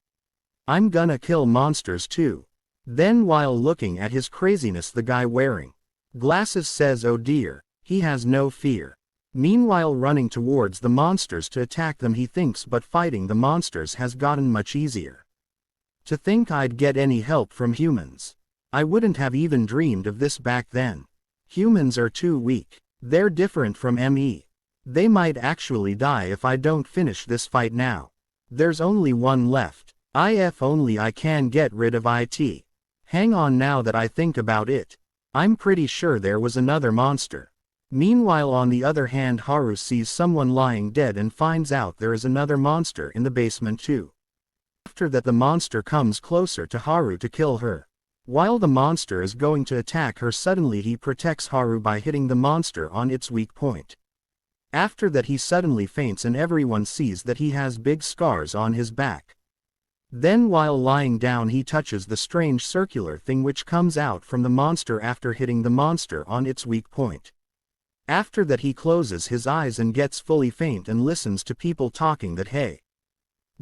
I'm gonna kill monsters too. Then while looking at his craziness the guy wearing glasses says oh dear, he has no fear. Meanwhile running towards the monsters to attack them he thinks but fighting the monsters has gotten much easier. To think I'd get any help from humans. I wouldn't have even dreamed of this back then. Humans are too weak. They're different from me. They might actually die if I don't finish this fight now. There's only one left. If only I can get rid of it. Hang on now that I think about it. I'm pretty sure there was another monster. Meanwhile on the other hand Haru sees someone lying dead and finds out there is another monster in the basement too. After that the monster comes closer to Haru to kill her. While the monster is going to attack her suddenly he protects Haru by hitting the monster on its weak point. After that he suddenly faints and everyone sees that he has big scars on his back. Then while lying down he touches the strange circular thing which comes out from the monster after hitting the monster on its weak point. After that he closes his eyes and gets fully faint and listens to people talking that hey,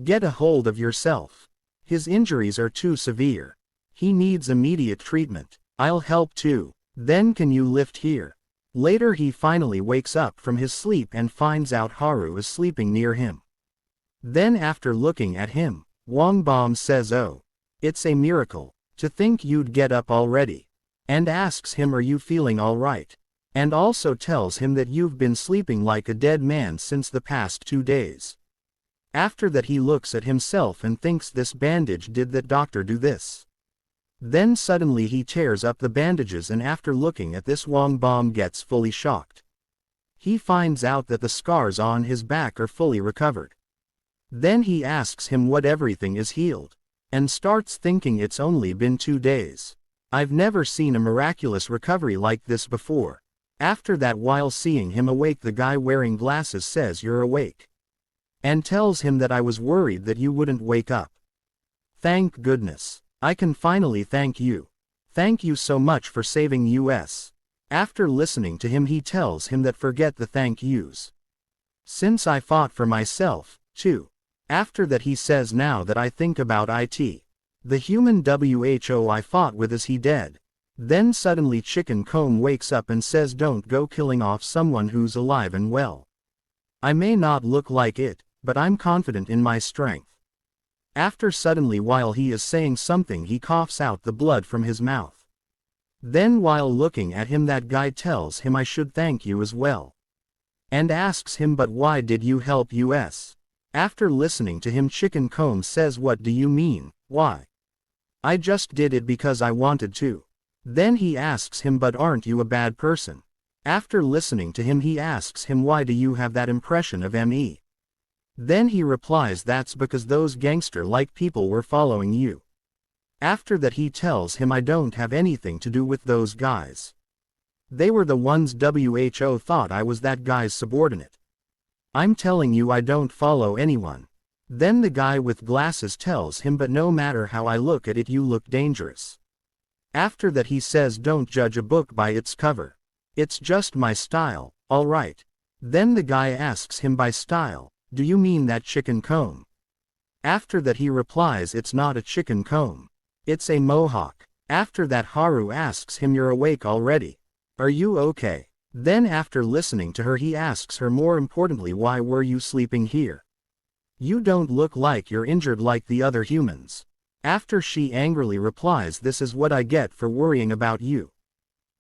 get a hold of yourself. His injuries are too severe. He needs immediate treatment. I'll help too. Then can you lift here? Later he finally wakes up from his sleep and finds out Haru is sleeping near him. Then after looking at him, Wangbom says oh, it's a miracle. To think you'd get up already. And asks him are you feeling alright? And also tells him that you've been sleeping like a dead man since the past 2 days. After that he looks at himself and thinks this bandage did that doctor do this. Then suddenly he tears up the bandages and after looking at this Wangbom gets fully shocked. He finds out that the scars on his back are fully recovered. Then he asks him what everything is healed. And starts thinking it's only been 2 days. I've never seen a miraculous recovery like this before. After that while seeing him awake the guy wearing glasses says you're awake. And tells him that I was worried that you wouldn't wake up. Thank goodness. I can finally thank you. Thank you so much for saving us. After listening to him he tells him that forget the thank yous. Since I fought for myself, too. After that he says now that I think about it. The human who I fought with is he dead? Then suddenly Chicken Comb wakes up and says don't go killing off someone who's alive and well. I may not look like it, but I'm confident in my strength. After suddenly while he is saying something he coughs out the blood from his mouth. Then while looking at him that guy tells him I should thank you as well. And asks him but why did you help us? After listening to him Chicken Comb says what do you mean, why? I just did it because I wanted to. Then he asks him but aren't you a bad person? After listening to him he asks him why do you have that impression of me? Then he replies that's because those gangster-like people were following you. After that he tells him I don't have anything to do with those guys. They were the ones who thought I was that guy's subordinate. I'm telling you I don't follow anyone. Then the guy with glasses tells him but no matter how I look at it you look dangerous. After that he says don't judge a book by its cover. It's just my style, alright. Then the guy asks him by style, do you mean that chicken comb? After that he replies it's not a chicken comb. It's a mohawk. After that Haru asks him you're awake already. Are you okay? Then after listening to her he asks her more importantly why were you sleeping here? You don't look like you're injured like the other humans. After she angrily replies this is what I get for worrying about you.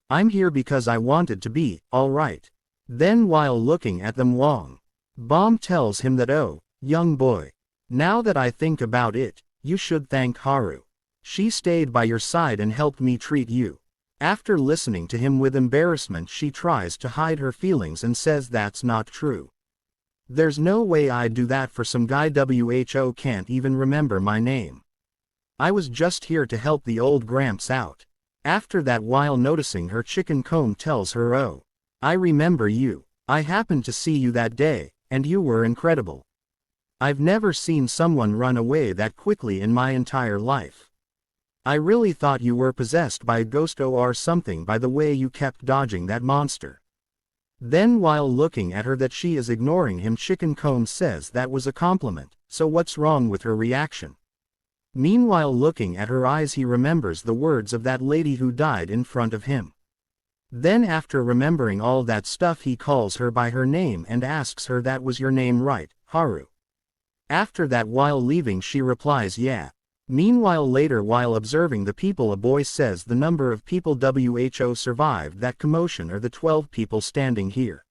I'm here because I wanted to be, alright. Then while looking at them Wang Bomb tells him that oh, young boy. Now that I think about it, you should thank Haru. She stayed by your side and helped me treat you. After listening to him with embarrassment she tries to hide her feelings and says that's not true. There's no way I'd do that for some guy who can't even remember my name. I was just here to help the old Gramps out. After that while noticing her chicken comb tells her oh. I remember you. I happened to see you that day, and you were incredible. I've never seen someone run away that quickly in my entire life. I really thought you were possessed by a ghost or something by the way you kept dodging that monster. Then while looking at her that she is ignoring him Chicken Comb says that was a compliment, so what's wrong with her reaction? Meanwhile looking at her eyes he remembers the words of that lady who died in front of him. Then after remembering all that stuff he calls her by her name and asks her that was your name right, Haru. After that while leaving she replies yeah. Meanwhile later while observing the people a boy says the number of people who survived that commotion are the 12 people standing here.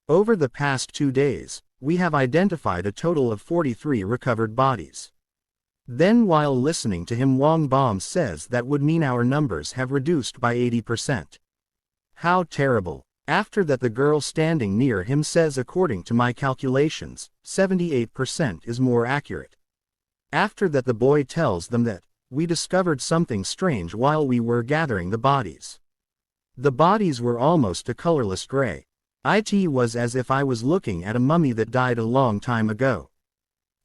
Over the past 2 days, we have identified a total of 43 recovered bodies. Then while listening to him Wang Bomb says that would mean our numbers have reduced by 80%. How terrible. After that the girl standing near him says according to my calculations, 78% is more accurate. After that the boy tells them that, we discovered something strange while we were gathering the bodies. The bodies were almost a colorless gray. It was as if I was looking at a mummy that died a long time ago.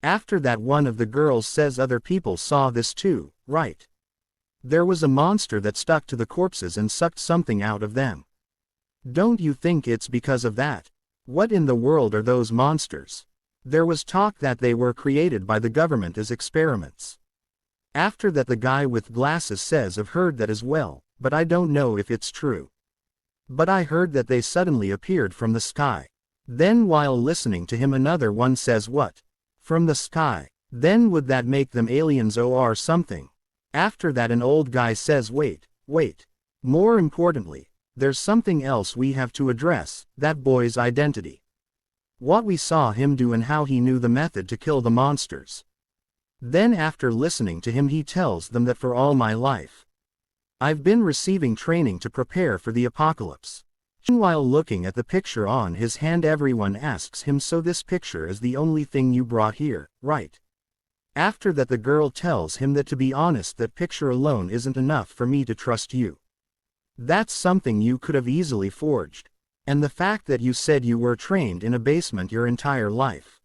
After that one of the girls says other people saw this too, right? There was a monster that stuck to the corpses and sucked something out of them. Don't you think it's because of that? What in the world are those monsters? There was talk that they were created by the government as experiments. After that the guy with glasses says I've heard that as well, but I don't know if it's true. But I heard that they suddenly appeared from the sky. Then while listening to him another one says what? From the sky. Then would that make them aliens or something? After that an old guy says wait. More importantly, there's something else we have to address, that boy's identity. What we saw him do and how he knew the method to kill the monsters. Then after listening to him he tells them that for all my life, I've been receiving training to prepare for the apocalypse. While looking at the picture on his hand everyone asks him so this picture is the only thing you brought here, right? After that the girl tells him that to be honest that picture alone isn't enough for me to trust you. That's something you could have easily forged. And the fact that you said you were trained in a basement your entire life.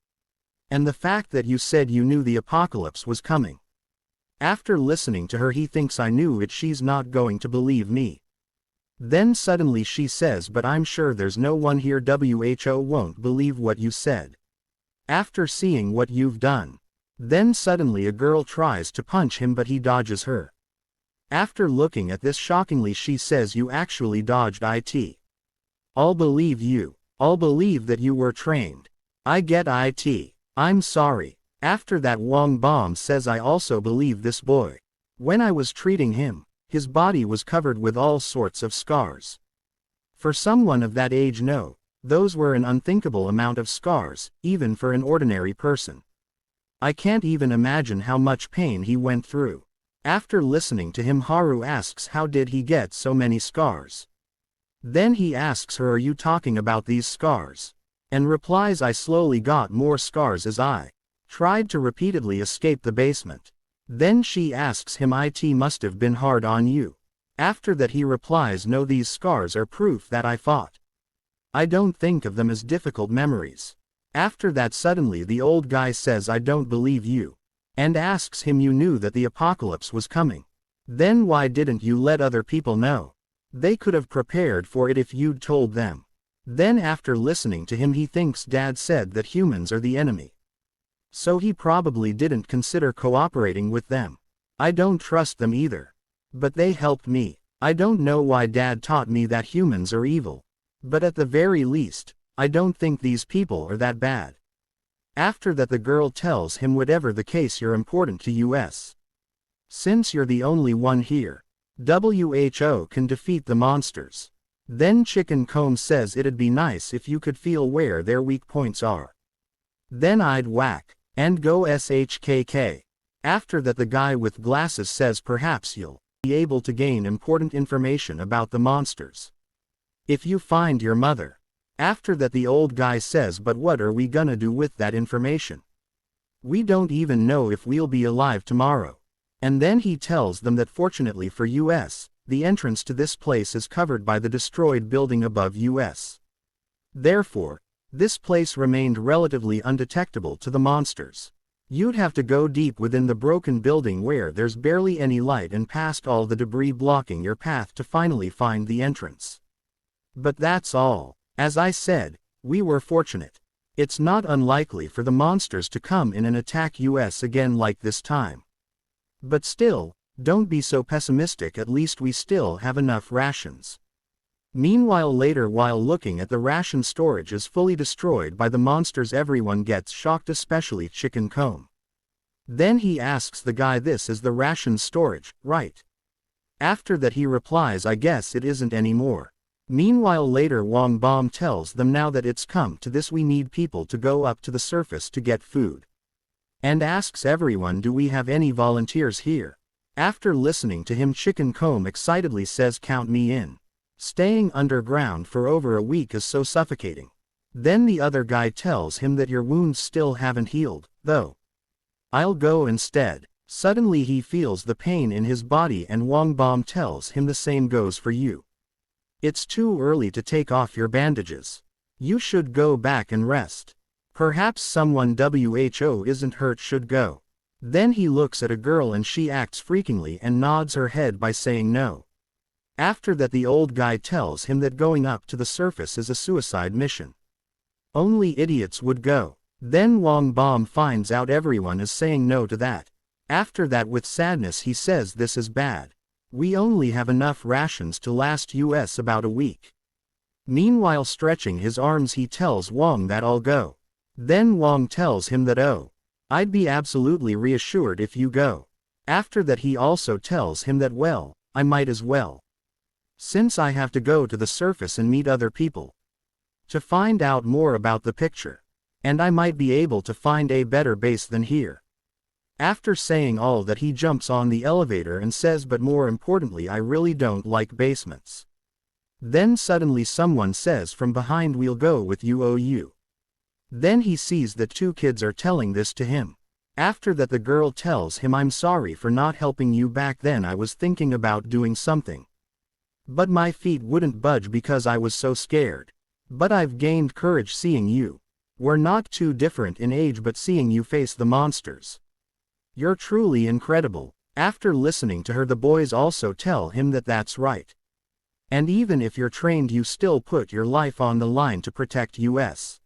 And the fact that you said you knew the apocalypse was coming. After listening to her he thinks I knew it she's not going to believe me. Then suddenly she says but I'm sure there's no one here who won't believe what you said. After seeing what you've done. Then suddenly a girl tries to punch him but he dodges her. After looking at this shockingly she says you actually dodged it. I'll believe you. I'll believe that you were trained. I get it. I'm sorry. After that Wang Bomb says I also believe this boy. When I was treating him, his body was covered with all sorts of scars. For someone of that age no, those were an unthinkable amount of scars, even for an ordinary person. I can't even imagine how much pain he went through. After listening to him Haru asks how did he get so many scars. Then he asks her are you talking about these scars? And replies I slowly got more scars as I tried to repeatedly escape the basement. Then she asks him it must have been hard on you. After that he replies no these scars are proof that I fought. I don't think of them as difficult memories. After that suddenly the old guy says I don't believe you. And asks him you knew that the apocalypse was coming. Then why didn't you let other people know? They could have prepared for it if you'd told them. Then after listening to him he thinks Dad said that humans are the enemy. So he probably didn't consider cooperating with them. I don't trust them either. But they helped me. I don't know why Dad taught me that humans are evil. But at the very least, I don't think these people are that bad. After that the girl tells him whatever the case you're important to us. Since you're the only one here. WHO can defeat the monsters. Then Chicken Comb says it'd be nice if you could feel where their weak points are. Then I'd whack and go shkk. After that the guy with glasses says perhaps you'll be able to gain important information about the monsters if you find your mother. After that the old guy says but what are we gonna do with that information? We don't even know if we'll be alive tomorrow. And then he tells them that fortunately for US, the entrance to this place is covered by the destroyed building above US. Therefore, this place remained relatively undetectable to the monsters. You'd have to go deep within the broken building where there's barely any light and past all the debris blocking your path to finally find the entrance. But that's all. As I said, we were fortunate. It's not unlikely for the monsters to come in and attack us again like this time. But still, don't be so pessimistic, at least we still have enough rations. Meanwhile later while looking at the ration storage is fully destroyed by the monsters, everyone gets shocked, especially Chicken Comb. Then he asks the guy, this is the ration storage, right? After that he replies, I guess it isn't anymore. Meanwhile later Wong Bomb tells them now that it's come to this we need people to go up to the surface to get food. And asks everyone, do we have any volunteers here? After listening to him Chicken Comb excitedly says count me in. Staying underground for over a week is so suffocating. Then the other guy tells him that your wounds still haven't healed, though. I'll go instead. Suddenly he feels the pain in his body and Wong Bomb tells him the same goes for you. It's too early to take off your bandages. You should go back and rest. Perhaps someone WHO isn't hurt should go. Then he looks at a girl and she acts freakingly and nods her head by saying no. After that the old guy tells him that going up to the surface is a suicide mission. Only idiots would go. Then Wong Bomb finds out everyone is saying no to that. After that with sadness he says this is bad. We only have enough rations to last us about a week. Meanwhile stretching his arms he tells Wong that I'll go. Then Wong tells him that oh, I'd be absolutely reassured if you go. After that he also tells him that well, I might as well. Since I have to go to the surface and meet other people. To find out more about the picture. And I might be able to find a better base than here. After saying all that he jumps on the elevator and says but more importantly I really don't like basements. Then suddenly someone says from behind we'll go with you. Then he sees that two kids are telling this to him. After that the girl tells him I'm sorry for not helping you back then, I was thinking about doing something. But my feet wouldn't budge because I was so scared. But I've gained courage seeing you. We're not too different in age but seeing you face the monsters. You're truly incredible. After listening to her the boys also tell him that that's right. And even if you're trained you still put your life on the line to protect us.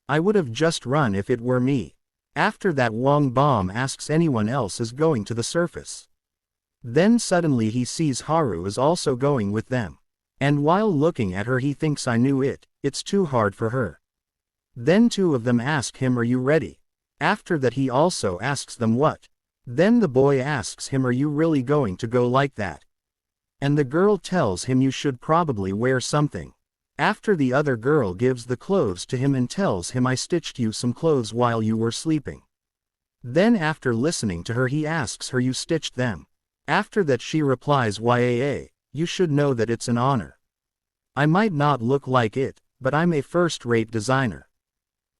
I would have just run if it were me. After that Wong Bomb asks anyone else is going to the surface. Then suddenly he sees Haru is also going with them. And while looking at her he thinks I knew it, it's too hard for her. Then two of them ask him are you ready? After that he also asks them what? Then the boy asks him are you really going to go like that? And the girl tells him you should probably wear something. After the other girl gives the clothes to him and tells him I stitched you some clothes while you were sleeping. Then after listening to her he asks her you stitched them. After that she replies YAA, you should know that it's an honor. I might not look like it, but I'm a first-rate designer.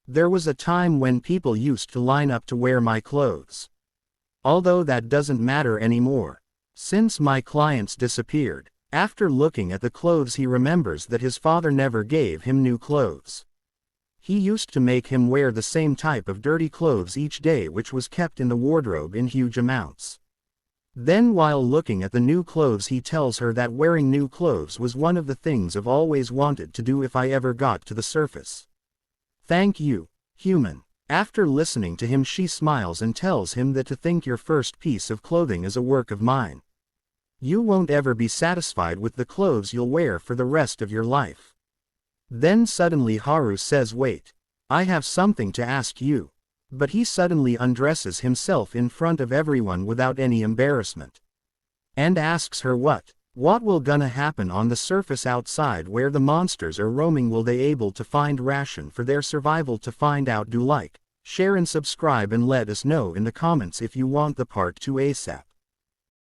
There was a time when people used to line up to wear my clothes. Although that doesn't matter anymore. Since my clients disappeared. After looking at the clothes he remembers that his father never gave him new clothes. He used to make him wear the same type of dirty clothes each day which was kept in the wardrobe in huge amounts. Then while looking at the new clothes he tells her that wearing new clothes was one of the things I've always wanted to do if I ever got to the surface. Thank you, human. After listening to him she smiles and tells him that to think your first piece of clothing is a work of mine. You won't ever be satisfied with the clothes you'll wear for the rest of your life. Then suddenly Haru says wait. I have something to ask you. But he suddenly undresses himself in front of everyone without any embarrassment. and asks her what will gonna happen on the surface outside where the monsters are roaming. Will they able to find ration for their survival? To find out, do like, share and subscribe and let us know in the comments if you want the part 2 ASAP.